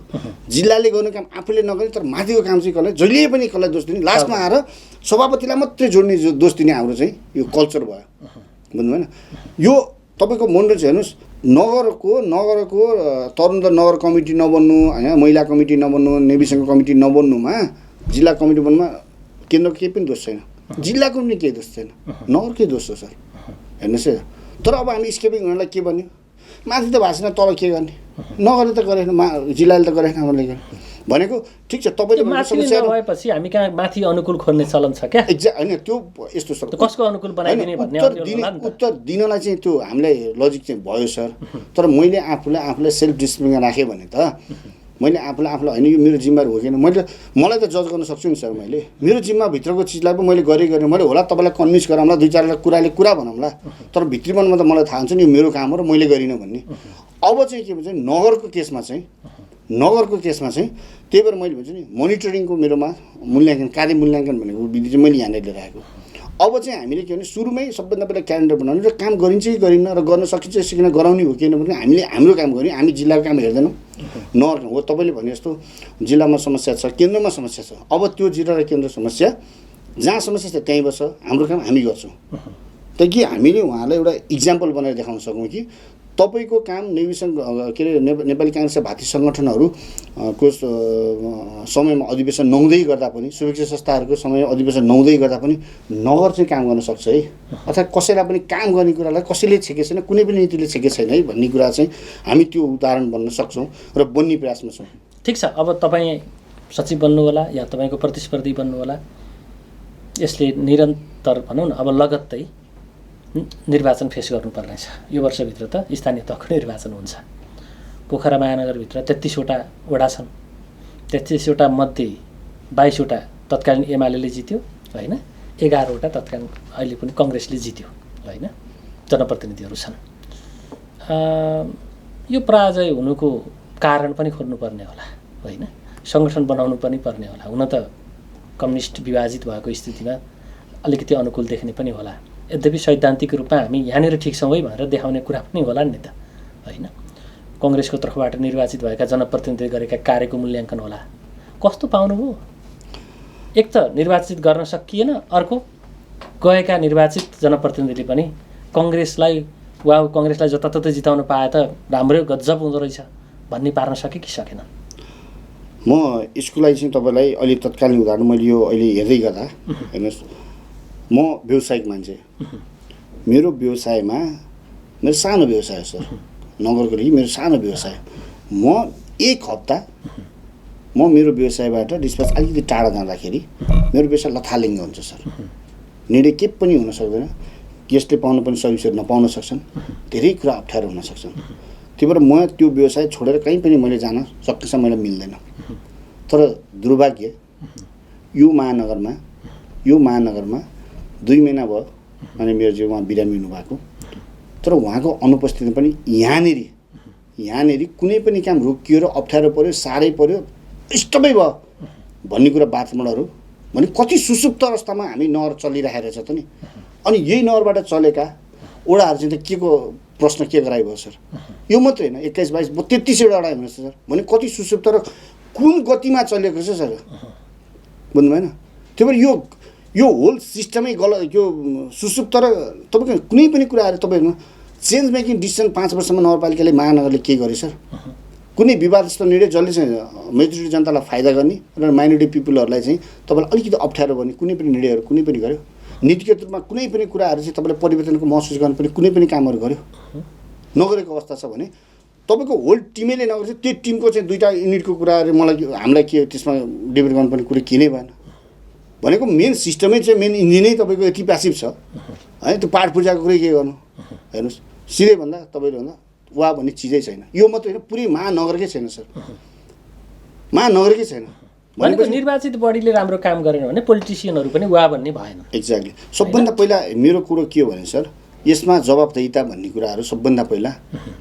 जिल्लाले गर्ने काम आफूले नगर्ने तर माथिको काम चाहिँ कसलाई जहिले पनि कसलाई दोष दिने, लास्टमा आएर सभापतिलाई मात्रै जोड्ने दोष दिने हाम्रो चाहिँ यो कल्चर भयो, बुझ्नु भएन। यो तपाईँको मनोरञ्जन हेर्नुहोस्, नगरको तरुण नगर कमिटी नबन्नु होइन, महिला कमिटी नबन्नु, नेविसँग कमिटी नबन्नुमा, जिल्ला कमिटी बन्नुमा केन्द्रको केही पनि दोष छैन, जिल्लाको पनि केही दोष छैन, नगरकै दोष हो सर, हेर्नुहोस् है। तर अब हामी स्केपिङ हुनलाई के भन्यो, माथि त भएको छैन तल के गर्ने, नगरे त गरेन, जिल्लाले त गरेन हामीले भनेको। ठिक छ, तपाईँले नभएपछि हामी कहाँ माथि अनुकूल खोज्ने चलन छ क्या? एक्ज्याक्ट होइन, त्यो यस्तो सर कसको अनुकूल बनाइदिने भन्ने उत्तर दिनलाई चाहिँ त्यो हामीलाई लजिक चाहिँ भयो सर। तर मैले आफूलाई सेल्फ डिसिप्लिनमा राखेँ भने त मैले आफूलाई होइन यो मेरो जिम्मेवारी हो किन, मलाई त जज गर्न सक्छु नि सर। मैले मेरो जिम्माभित्रको चिजलाई पो मैले गरेँ मैले होला तपाईँलाई कन्भिन्स गराउँला, 2-4 कुरा भनौँला, तर भित्री मनमा त मलाई थाहा हुन्छ नि यो मेरो काम हो र मैले गरिनँ भन्ने। अब चाहिँ के भन्छ नगरको केसमा चाहिँ त्यही भएर मैले भन्छु नि मोनिटरिङको मेरोमा मूल्याङ्कन, कार्य मूल्याङ्कन भनेको विधि चाहिँ मैले यहाँनिर लिएर आएको। अब चाहिँ हामीले के भने सुरुमै सबभन्दा पहिला क्यालेन्डर बनाउने र काम गरिन्छ कि गरिन्न र गर्न सकिन्छ सिकिन गराउने हो किन भने हामीले हाम्रो काम गर्ने, हामी जिल्लाको काम हेर्दैनौँ, नगरको हो। तपाईँले भने जस्तो जिल्लामा समस्या छ, केन्द्रमा समस्या छ, अब त्यो जिल्ला र केन्द्र समस्या जहाँ समस्या छ त्यहीँ बस्छ, हाम्रो काम हामी गर्छौँ। त कि हामीले उहाँलाई एउटा इक्जाम्पल बनाएर देखाउन सकौँ कि तपाईँको काम नेविसँग के अरे नेपाली काङ्ग्रेसका भातृ सङ्गठनहरू को समयमा अधिवेशन नहुँदै गर्दा पनि, सुरक्षा संस्थाहरूको समयमा अधिवेशन नहुँदै गर्दा पनि नगर चाहिँ काम गर्न सक्छ है, अथवा कसैलाई पनि काम गर्ने कुरालाई कसैले छेकेको छैन, कुनै पनि नीतिले छेकेको छैन है भन्ने कुरा चाहिँ हामी त्यो उदाहरण बन्न सक्छौँ र बन्ने प्रयासमा छौँ। ठिक छ, अब तपाईँ सचिव बन्नु होला या तपाईँको प्रतिस्पर्धी बन्नु होला, यसले निरन्तर भनौँ न अब लगत्तै निर्वाचन फेस गर्नुपर्ने छ। यो वर्षभित्र त स्थानीय तहको निर्वाचन हुन्छ। पोखरा महानगरभित्र 33वटा वडा छन्, 33वटा मध्ये 22वटा तत्कालीन एमाले जित्यो होइन, 11वटा तत्कालीन अहिले पनि कङ्ग्रेसले जित्यो होइन, जनप्रतिनिधिहरू छन्। यो पराजय हुनुको कारण पनि खोज्नुपर्ने होला होइन, सङ्गठन बनाउनु पनि पर्ने होला। हुन त कम्युनिस्ट विभाजित भएको स्थितिमा अलिकति अनुकूल देख्ने पनि होला, यद्यपि सैद्धान्तिक रूपमा हामी यहाँनिर ठिक छौँ है भनेर देखाउने कुरा पनि होला नि त होइन। कङ्ग्रेसको तर्फबाट निर्वाचित भएका जनप्रतिनिधिले गरेका कार्यको मूल्याङ्कन होला, कस्तो पाउनुभयो? एक त निर्वाचित गर्न सकिएन, अर्को गएका निर्वाचित जनप्रतिनिधिले पनि कङ्ग्रेसलाई जताततै जिताउन पाए त राम्रै गजब हुँदो रहेछ भन्ने पार्न सके कि सकेन? म यसको लागि चाहिँ तपाईँलाई अहिले तत्कालीन उदाहरण मैले यो अहिले हेर्दै गर्दा हेर्नुहोस्, म व्यावसायिक मान्छे, मेरो व्यवसायमा मेरो सानो व्यवसाय हो सर, नगरको लागि मेरो सानो व्यवसाय। म एक हप्ता मेरो व्यवसायबाट डिस्प्याच अलिकति टाढा जाँदाखेरि मेरो व्यवसाय लथालिङ्ग हुन्छ सर, निर्णय के पनि हुन सक्दैन, गेस्टले पाउनु पनि सर्भिसहरू नपाउन सक्छन्, धेरै कुरा अप्ठ्यारो हुन सक्छन्। त्यही भएर म त्यो व्यवसाय छोडेर कहीँ पनि मैले जान सक्नेसम्म मलाई मिल्दैन। तर दुर्भाग्य यो महानगरमा 2 महिना भयो अनि मेरो जीव उहाँ बिरामी हुनुभएको, तर उहाँको अनुपस्थितिमा पनि यहाँनिर कुनै पनि काम रोकियो र अप्ठ्यारो पऱ्यो, साह्रै पऱ्यो, स्टपै भयो भन्ने कुरा वातावरणहरू भने कति सुसुप्त अवस्थामा हामी नहर चलिरहेको छ त नि। अनि यही नहरबाट चलेका ओडाहरू चाहिँ त के को प्रश्न के गराइभयो सर? यो मात्रै होइन, 21-22 33वटा वडा हुनुहुन्छ सर, भने कति सुसुप्त र कुन गतिमा चलेको छ सर, बुझ्नु भएन? त्यही भएर यो होल सिस्टमै गलत, यो सुसुप्त र तपाईँको कुनै पनि कुराहरू तपाईँहरूमा चेन्ज मेकिङ डिसिसन 5 वर्षमा नगरपालिकाले महानगरले के गरे सर? कुनै विवादस्त निर्णय जसले चाहिँ मेजोरिटी जनतालाई फाइदा गर्ने र माइनोरिटी पिपुलहरूलाई चाहिँ तपाईँलाई अलिकति अप्ठ्यारो गर्ने कुनै पनि निर्णयहरू कुनै पनि गर्यो? नीतिगत रूपमा कुनै पनि कुराहरू चाहिँ तपाईँले परिवर्तनको महसुस गर्नुपर्ने कुनै पनि कामहरू गर्यो? नगरेको अवस्था छ भने तपाईँको होल टिमैले नगरेको छ, त्यो टिमको चाहिँ 2टा युनिटको कुराहरू हामीलाई के त्यसमा डिबेट गर्नुपर्ने कुरा के नै भएन भनेको। मेन सिस्टमै चाहिँ मेन इन्जिनै तपाईँको यति प्यासिभ छ है, त्यो पाठ पूजाको कुरै के गर्नु? हेर्नुहोस्, सिधै भन्दा तपाईँले भन्दा वा भन्ने चिजै छैन। यो मात्रै होइन, पुरै महानगरकै छैन सर, महानगरकै छैन भनेको। निर्वाचित बडीले राम्रो काम गरेन भने पोलिटिसियनहरू पनि वा भन्ने भएन। एक्ज्याक्टली। सबभन्दा पहिला मेरो कुरो के हो भने सर, यसमा जवाबदेहिता भन्ने कुराहरू सबभन्दा पहिला,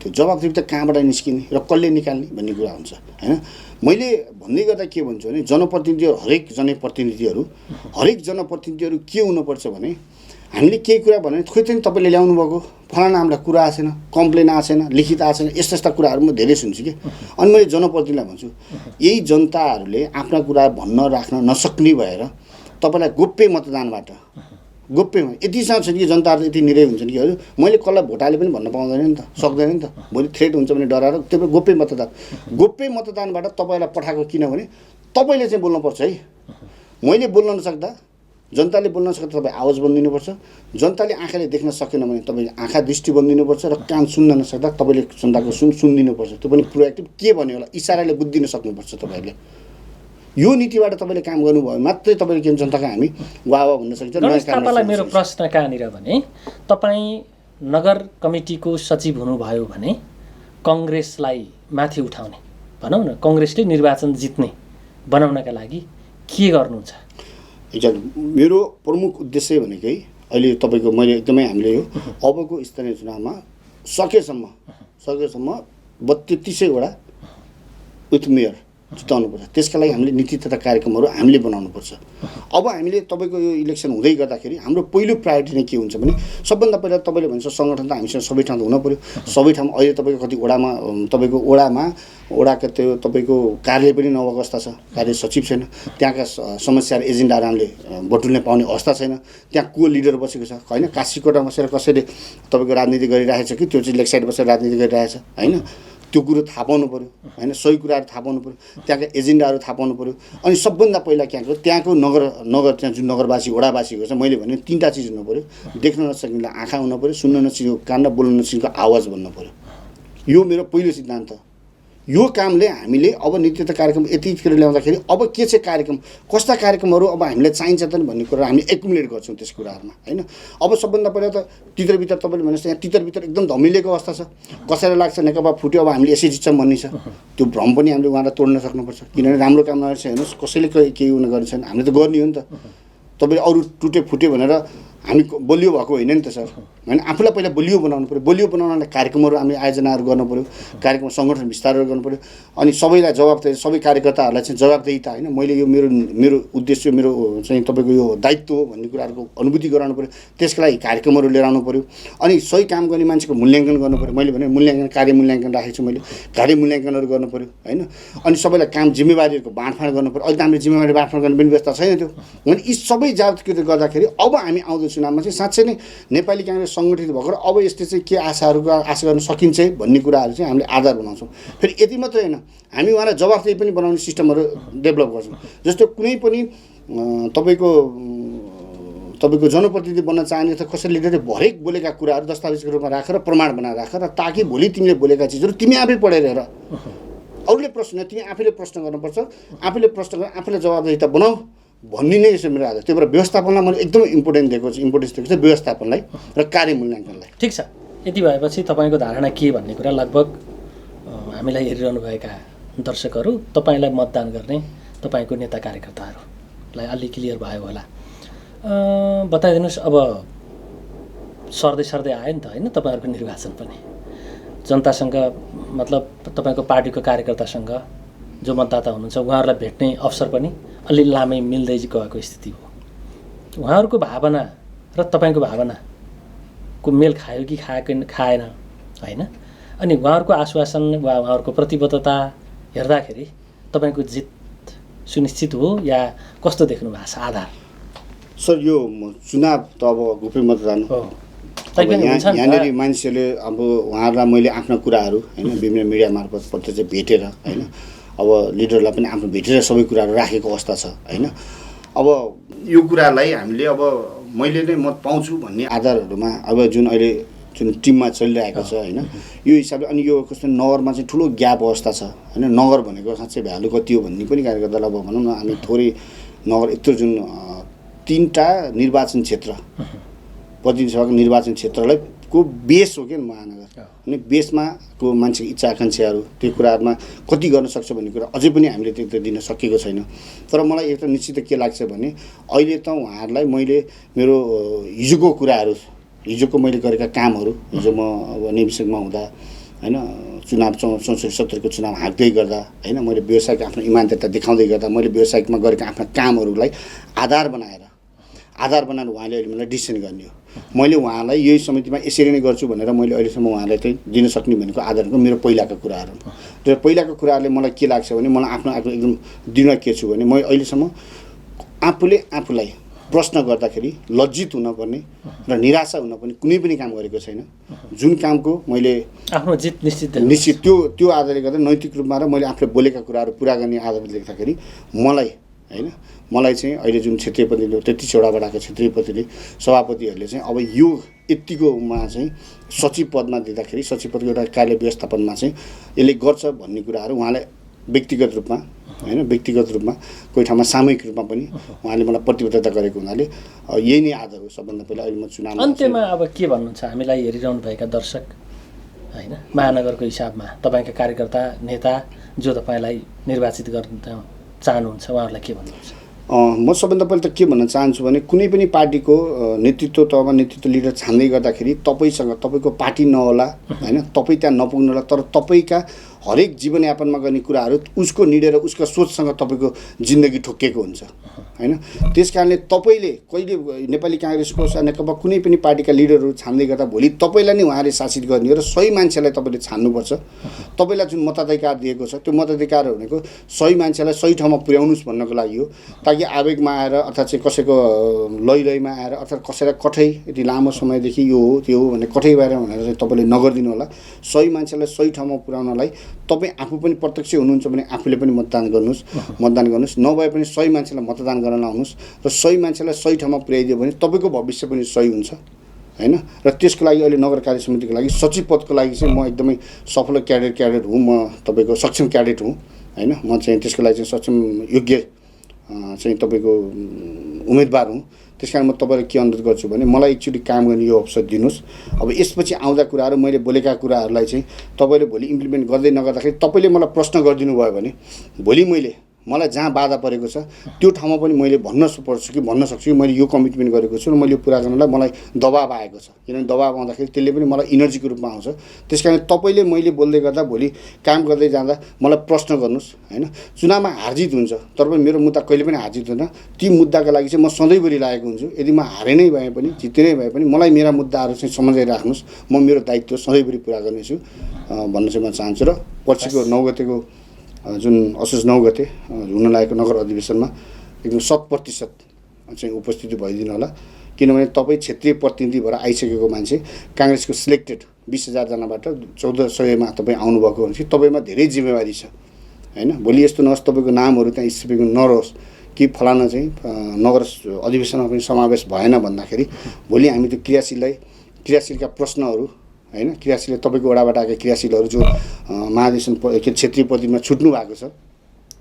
त्यो जवाबदेहिता कहाँबाट निस्किने र कसले निकाल्ने भन्ने कुरा हुन्छ होइन। मैले भन्दै गर्दा के भन्छु भने हरेक जनप्रतिनिधिहरू के हुनुपर्छ भने हामीले केही कुरा भन्यो भने खोइ चाहिँ तपाईँले ल्याउनु भएको फलाना हामीलाई कुरा आएको छैन, कम्प्लेन आएको छैन, लिखित आएको छैन, यस्ता यस्ता कुराहरू म धेरै सुन्छु कि। अनि मैले जनप्रतिनिधिलाई भन्छु यही जनताहरूले आफ्ना कुरा भन्न राख्न नसक्ने भएर तपाईँलाई गोप्य मतदानबाट गोप्यमा यतिसँग छ कि जनताहरू यति निरै हुन्छन् कि हजुर मैले कसलाई भोट हाले पनि भन्न पाउँदैन नि त, सक्दैन नि त, भोलि थ्रेट हुन्छ भने डराएर। त्यो गोप्य मतदानबाट तपाईँलाई पठाएको किनभने तपाईँले चाहिँ बोल्नुपर्छ है। मैले बोल्न नसक्दा जनताले बोल्न सक्दा तपाईँ आवाज बन्दिनुपर्छ, जनताले आँखाले देख्न सकेन भने तपाईँ आँखा दृष्टि बन्दिनुपर्छ र कान सुन्न नसक्दा तपाईँले जनताको सुनिदिनुपर्छ। त्यो पनि प्रोएक्टिभ के भन्यो होला इसाराले बुझ्दिन सक्नुपर्छ तपाईँहरूले। यो नीतिबाट तपाईँले काम गर्नुभयो मात्रै तपाईँले के जनताको हामी वाह भन्न सकिन्छ। तपाईँलाई मेरो प्रश्न कहाँनिर भने तपाईँ नगर कमिटीको सचिव हुनुभयो भने कङ्ग्रेसलाई माथि उठाउने भनौँ न, कङ्ग्रेसले निर्वाचन जित्ने बनाउनका लागि के गर्नुहुन्छ? मेरो प्रमुख उद्देश्य भनेकै अहिले तपाईँको मैले एकदमै हामीले यो अबको स्थानीय चुनावमा सकेसम्म 3300 विथ मेयर जिताउनुपर्छ। त्यसका लागि हामीले नीति तथा कार्यक्रमहरू हामीले बनाउनुपर्छ। अब हामीले तपाईँको यो इलेक्सन हुँदै गर्दाखेरि हाम्रो पहिलो प्रायोरिटी नै के हुन्छ भने सबभन्दा पहिला तपाईँले भन्छ सङ्गठन त हामीसँग सबै ठाउँ हुन पऱ्यो। सबै ठाउँ अहिले तपाईँको कति वडाका त्यो तपाईँको कार्य पनि नभएको अवस्था छ, कार्य सचिव छैन, त्यहाँका समस्याहरू एजेन्डाहरू हामीले बटुल्ने पाउने अवस्था छैन, त्यहाँ को लिडर बसेको छ होइन, काशीकोटा बसेर कसैले तपाईँको राजनीति गरिरहेछ कि त्यो चाहिँ लेग साइड बसेर राजनीति गरिरहेछ होइन, त्यो कुरो थाहा पाउनु पऱ्यो होइन, सही कुराहरू थाहा पाउनु पऱ्यो, त्यहाँका एजेन्डाहरू थाहा पाउनु पऱ्यो। अनि सबभन्दा पहिला त्यहाँको नगर त्यहाँ जुन नगरवासी वडावासीको छ मैले भने 3टा चिज हुनु पऱ्यो। देख्न नसकिनेलाई आँखा हुनु पऱ्यो, सुन्न नसकेको कान र बोल्न नसकेको आवाज भन्नु पऱ्यो। यो मेरो पहिलो सिद्धान्त। यो कामले हामीले अब नीति तथा कार्यक्रम यतिखेर ल्याउँदाखेरि अब के छ कार्यक्रम, कस्ता कार्यक्रमहरू अब हामीलाई चाहिन्छ त भन्ने कुरा हामीले एकुमुलेट गर्छौँ त्यस कुराहरूमा होइन। अब सबभन्दा पहिला त तितरभित्र तपाईँले भनेपछि यहाँ तितरभित्र एकदम धमिलेको अवस्था छ, कसैलाई लाग्छ नेकपा फुट्यो अब हामीले यसै जित्छौँ भन्ने छ। त्यो भ्रम पनि हामीले उहाँलाई तोड्न सक्नुपर्छ, किनभने राम्रो काम नगरेको छ हेर्नुहोस्, कसैले केही उयो गरेको छैन, हामीले त गर्ने हो नि त। तपाईँले अरू टुटे फुट्यो भनेर हामी बलियो भएको होइन नि त सर होइन। आफूलाई पहिला बलियो बनाउनु पऱ्यो, बलियो बनाउनलाई कार्यक्रमहरू हामीले आयोजनाहरू गर्नु पऱ्यो, कार्यक्रम सङ्गठन विस्तारहरू गर्नु पऱ्यो। अनि सबैलाई जवाबदेही, सबै कार्यकर्ताहरूलाई चाहिँ जवाबदेहिता होइन, मैले यो मेरो उद्देश्य मेरो चाहिँ तपाईँको यो दायित्व हो भन्ने कुराहरूको अनुभूति गराउनु पऱ्यो। त्यसको लागि कार्यक्रमहरू लिएर आउनु पऱ्यो। अनि सही काम गर्ने मान्छेको मूल्याङ्कन गर्नु पऱ्यो। मैले भने मूल्याङ्कन कार्य मूल्याङ्कन राखेको छु मैले, कार्य मूल्याङ्कनहरू गर्नु पऱ्यो होइन। अनि सबैलाई काम जिम्मेवारीहरूको बाँडफाँड गर्नु पऱ्यो। अहिले त हामीले जिम्मेवारी बाँडफाँड गर्ने पनि व्यवस्था छैन त्यो भने। यी सबै जागृति गर्दाखेरि अब हामी आउँदो चुनावमा चाहिँ साँच्चै नै नेपाली काङ्ग्रेस सङ्गठित भएर अब यस्तो चाहिँ के आशा गर्न सकिन्छ भन्ने कुराहरू चाहिँ हामीले आधार बनाउँछौँ। फेरि यति मात्रै होइन, हामी उहाँलाई जवाफदेही पनि बनाउने सिस्टमहरू डेभलप गर्छौँ। जस्तो कुनै पनि तपाईँको जनप्रतिनिधि बन्न चाहने अथवा कसैले हरेक बोलेका कुराहरू दस्तावेजको रूपमा राखेर प्रमाण बनाएर राखेर, ताकि भोलि तिमीले बोलेका चिजहरू तिमी आफै पढेर हेर, अरूले प्रश्न तिमी आफैले प्रश्न गर्नुपर्छ, आफैले प्रश्न गरेर आफैले जवाबदेहिता बनाऊ भन्ने नै यसो मेरो आदत। त्यही भएर व्यवस्थापनलाई मैले एकदमै इम्पोर्टेन्स दिएको छु व्यवस्थापनलाई र कार्य मूल्याङ्कनलाई। ठिक छ, यति भएपछि तपाईँको धारणा के भन्ने कुरा लगभग हामीलाई हेरिरहनुभएका दर्शकहरू, तपाईँलाई मतदान गर्ने तपाईँको नेता कार्यकर्ताहरूलाई अलि क्लियर भयो होला। बताइदिनुहोस्, अब सर्दै आयो नि त होइन तपाईँहरूको निर्वाचन पनि जनतासँग, मतलब तपाईँको पार्टीको कार्यकर्तासँग जो मतदाता हुनुहुन्छ उहाँहरूलाई भेट्ने अवसर पनि अलि लामै मिल्दै गएको स्थिति हो। उहाँहरूको भावना र तपाईँको भावनाको मेल खायो कि खाएन होइन। अनि उहाँहरूको आश्वासन वा उहाँहरूको प्रतिबद्धता हेर्दाखेरि तपाईँको जित सुनिश्चित हो या कस्तो देख्नु भएको छ आधार? सर यो चुनाव त अब गोप्य मतदान हो। यहाँनिर मान्छेले अब उहाँहरूलाई मैले आफ्ना कुराहरू होइन विभिन्न मिडिया मार्फत प्रत्यक्ष भेटेर होइन, अब लिडरलाई पनि आफ्नो भेटेर सबै कुराहरू राखेको अवस्था छ होइन। अब यो कुरालाई हामीले अब मैले नै मत पाउँछु भन्ने आधारहरूमा अब जुन अहिले जुन टिममा चलिरहेको छ होइन, यो हिसाबले अनि यो कस्तो नगरमा चाहिँ ठुलो ग्याप अवस्था छ होइन। नगर भनेको साँच्चै भ्यालु कति हो भन्ने पनि कार्यकर्तालाई अब भनौँ न, हामी थोरै नगर यत्रो जुन 3टा निर्वाचन क्षेत्र प्रतिनिधि सभाको निर्वाचन क्षेत्रलाई को बेस हो क्या महानगर, अनि बेसमा को मान्छेको इच्छा आकाङ्क्षाहरू त्यो कुराहरूमा कति गर्न सक्छ भन्ने कुरा अझै पनि हामीले त्यो दिन सकेको छैन। तर मलाई एक त निश्चित के लाग्छ भने अहिले त उहाँहरूलाई मैले मेरो हिजोको मैले गरेका कामहरू, हिजो म अब निमिषमा हुँदा होइन चुनाव 64 चुनाव हाँक्दै गर्दा होइन, मैले व्यवसायिक आफ्नो इमानदारता देखाउँदै गर्दा मैले व्यवसायिकमा गरेका आफ्ना कामहरूलाई आधार बनाएर आधार बनाएर उहाँले अहिले मलाई डिसिसन गर्ने हो। मैले उहाँलाई यही समितिमा यसरी नै गर्छु भनेर मैले अहिलेसम्म उहाँलाई चाहिँ दिन सक्ने भनेको आधारको मेरो पहिलाको कुराहरू र पहिलाको कुराहरूले मलाई के लाग्छ भने मलाई आफ्नो एकदम दृढ के छु भने म अहिलेसम्म आफूले आफूलाई प्रश्न गर्दाखेरि लज्जित हुनपर्ने र निराशा हुनपर्ने कुनै पनि काम गरेको छैन। जुन कामको मैले आफ्नो जित निश्चित त्यो आधारले गर्दा नैतिक रूपमा र मैले आफूले बोलेका कुराहरू पुरा गर्ने आधारले देख्दाखेरि मलाई चाहिँ अहिले जुन क्षेत्रीय प्रतिनिधि 33 वडाको क्षेत्रीय प्रतिनिधि सभापतिहरूले चाहिँ अब यो यतिकोमा चाहिँ सचिव पदमा दिँदाखेरि सचिव पदको एउटा कार्य व्यवस्थापनमा चाहिँ यसले गर्छ भन्ने कुराहरू उहाँलाई व्यक्तिगत रूपमा व्यक्तिगत रूपमा कोही ठाउँमा सामूहिक रूपमा पनि उहाँले मलाई प्रतिबद्धता गरेको हुनाले यही नै आधार हो। सबभन्दा पहिला अहिले म चुनाव अन्त्यमा अब के भन्नुहुन्छ हामीलाई हेरिरहनु भएका दर्शक हैन महानगरको हिसाबमा तपाईँका कार्यकर्ता नेता जो तपाईँलाई निर्वाचित गर्न चाहनुहुन्छ उहाँहरूलाई के भन्नुहुन्छ? म सबभन्दा पहिला त के भन्न चाहन्छु भने कुनै पनि पार्टीको नेतृत्व तहमा नेतृत्व लिडर छान्दै गर्दाखेरि तपाईँसँग तपाईँको पार्टी नहोला हैन तपाईँ त्यहाँ नपुग्नु होला तर तपाईँका हरेक जीवनयापनमा गर्ने कुराहरू उसको निर्णय र उसको सोचसँग तपाईँको जिन्दगी ठोकिएको हुन्छ हैन। त्यस कारणले तपाईँले कहिले नेपाली काङ्ग्रेसको नेकपा कुनै पनि पार्टीका लिडरहरू छान्दै गर्दा भोलि तपाईँलाई नै उहाँले शासित गर्ने हो र सही मान्छेलाई तपाईँले छान्नुपर्छ। तपाईँलाई जुन मताधिकार दिएको छ त्यो मताधिकार भनेको सही मान्छेलाई सही ठाउँमा पुर्याउनुहोस् भन्नको लागि हो ताकि आवेगमा आएर अर्थात् चाहिँ कसैको लैमा आएर अर्थात् कसैलाई कठै यति लामो समयदेखि यो हो त्यो हो भने कठै भएर भनेर चाहिँ तपाईँले नगरिदिनु होला। सही मान्छेलाई सही ठाउँमा पुर्याउनलाई तपाईँ आफू पनि प्रत्यक्ष हुनुहुन्छ भने आफूले पनि मतदान गर्नुहोस् नभए पनि सही मान्छेलाई मतदान गर्न लाउनुहोस् र सही मान्छेलाई सही ठाउँमा पुर्याइदियो भने तपाईँको भविष्य पनि सही हुन्छ हैन। र त्यसको लागि अहिले नगर कार्य समितिको लागि सचिव पदको लागि चाहिँ म एकदमै सफल क्याडेट हुँ। म तपाईँको सक्षम क्याडेट हुँ हैन। म चाहिँ त्यसको लागि चाहिँ सक्षम योग्य चाहिँ तपाईँको उम्मेदवार हुँ। त्यस कारण म तपाईँलाई के अनुरोध गर्छु भने मलाई एकचोटि काम गर्ने यो अवसर दिनुहोस्। अब यसपछि आउँदा कुराहरू मैले बोलेका कुराहरूलाई चाहिँ तपाईँले भोलि इम्प्लिमेन्ट गर्दै नगर्दाखेरि तपाईँले मलाई प्रश्न गरिदिनु भयो भने भोलि मलाई जहाँ बाधा परेको छ त्यो ठाउँमा पनि मैले भन्न सक्छु कि मैले यो कमिटमेन्ट गरेको छु र मैले यो पुरा गर्नलाई मलाई दबाब आएको छ। किनभने दबाब आउँदाखेरि त्यसले पनि मलाई इनर्जीको रूपमा आउँछ। त्यस कारण तपाईँले मैले बोल्दै गर्दा भोलि काम गर्दै जाँदा मलाई प्रश्न गर्नुहोस् हैन। चुनावमा हारजित हुन्छ तर पनि मेरो मुद्दा कहिले पनि हारजित हुँदैन। ती मुद्दाका लागि चाहिँ म सधैँभरि लागेको हुन्छु। यदि म हारे नै भए पनि जिते नै भए पनि मलाई मेरा मुद्दाहरू चाहिँ सम्झाइराख्नुहोस्। म मेरो दायित्व सधैँभरि पुरा गर्नेछु भन्न चाहिँ म चाहन्छु। र पछिको 9 गतेको जुन असोज 9 गते हुन लागेको नगर अधिवेशनमा एकदम 100% चाहिँ उपस्थिति भइदिनु होला। किनभने तपाईँ क्षेत्रीय प्रतिनिधि भएर आइसकेको मान्छे काङ्ग्रेसको सिलेक्टेड 20,000 जनाबाट 1400मा तपाईँ आउनुभएको भनेपछि तपाईँमा धेरै जिम्मेवारी छ हैन। भोलि यस्तो नहोस् तपाईँको नामहरू त्यहाँ स्थितिको नरहोस् कि फलाना चाहिँ नगर अधिवेशनमा पनि समावेश भएन भन्दाखेरि भोलि हामी त्यो क्रियाशीलका प्रश्नहरू हैन क्रियाशील तपाईँको वडाबाट आएका क्रियाशीलहरू जो महाधिवेशन क्षेत्रीय प्रतिनिधिमा छुट्नु भएको छ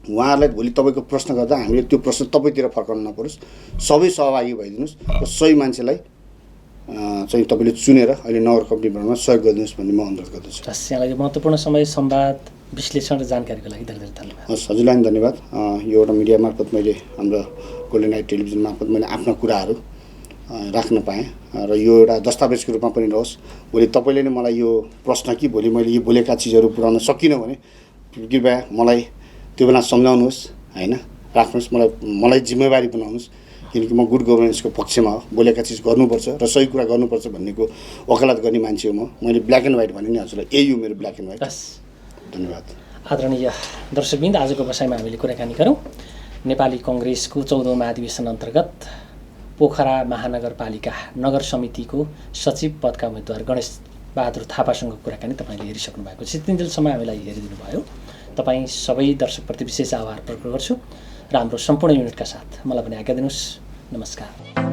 उहाँहरूलाई भोलि तपाईँको प्रश्न गर्दा हामीले त्यो प्रश्न तपाईँतिर फर्काउनु नपरोस्। सबै सहभागी भइदिनुहोस् र सही मान्छेलाई चाहिँ तपाईँले चुनेर अहिले नगर कमिटी बनाउनमा सहयोग गरिदिनुहोस् भन्ने म अनुरोध गर्दछु। यहाँलाई महत्त्वपूर्ण समय संवाद विश्लेषण र जानकारीको लागि धेरै धेरै धन्यवाद। हस् हजुरलाई पनि धन्यवाद। यो एउटा मिडिया मार्फत मैले हाम्रो गोल्डन नाइट टेलिभिजन मार्फत मैले आफ्ना कुराहरू राख्न पाएँ र यो एउटा दस्तावेजको रूपमा पनि रहोस्। भोलि तपाईँले नै मलाई यो प्रश्न कि भोलि मैले यो बोलेका चिजहरू पुर्याउन सकिनँ भने कृपया मलाई त्यो बेला सम्झाउनुहोस् हैन। राख्नुहोस् मलाई जिम्मेवारी बनाउनुहोस् किनकि म गुड गभर्नेन्सको पक्षमा हो। बोलेका चिज गर्नुपर्छ र सही कुरा गर्नुपर्छ भन्नेको वकालत गर्ने मान्छे हो। मैले ब्ल्याक एन्ड व्हाइट भने नि हजुरलाई यही हो मेरो ब्ल्याक एन्ड व्हाइट। धन्यवाद। आदरणीय दर्शकवृन्द आजको बसाइमा हामीले कुराकानी गरौँ नेपाली कङ्ग्रेसको 14औं महाधिवेशन अन्तर्गत पोखरा महानगरपालिका नगर समितिको सचिव पदका उम्मेदवार गणेश बहादुर थापासँग कुराकानी तपाईँले हेरिसक्नु भएको छ। तिनजेलसम्म हामीलाई हेरिदिनु भयो। तपाईँ सबै दर्शकप्रति विशेष आभार प्रकट गर्छु र हाम्रो सम्पूर्ण युनिटका साथ मलाई पनि आज्ञा दिनुहोस्। नमस्कार।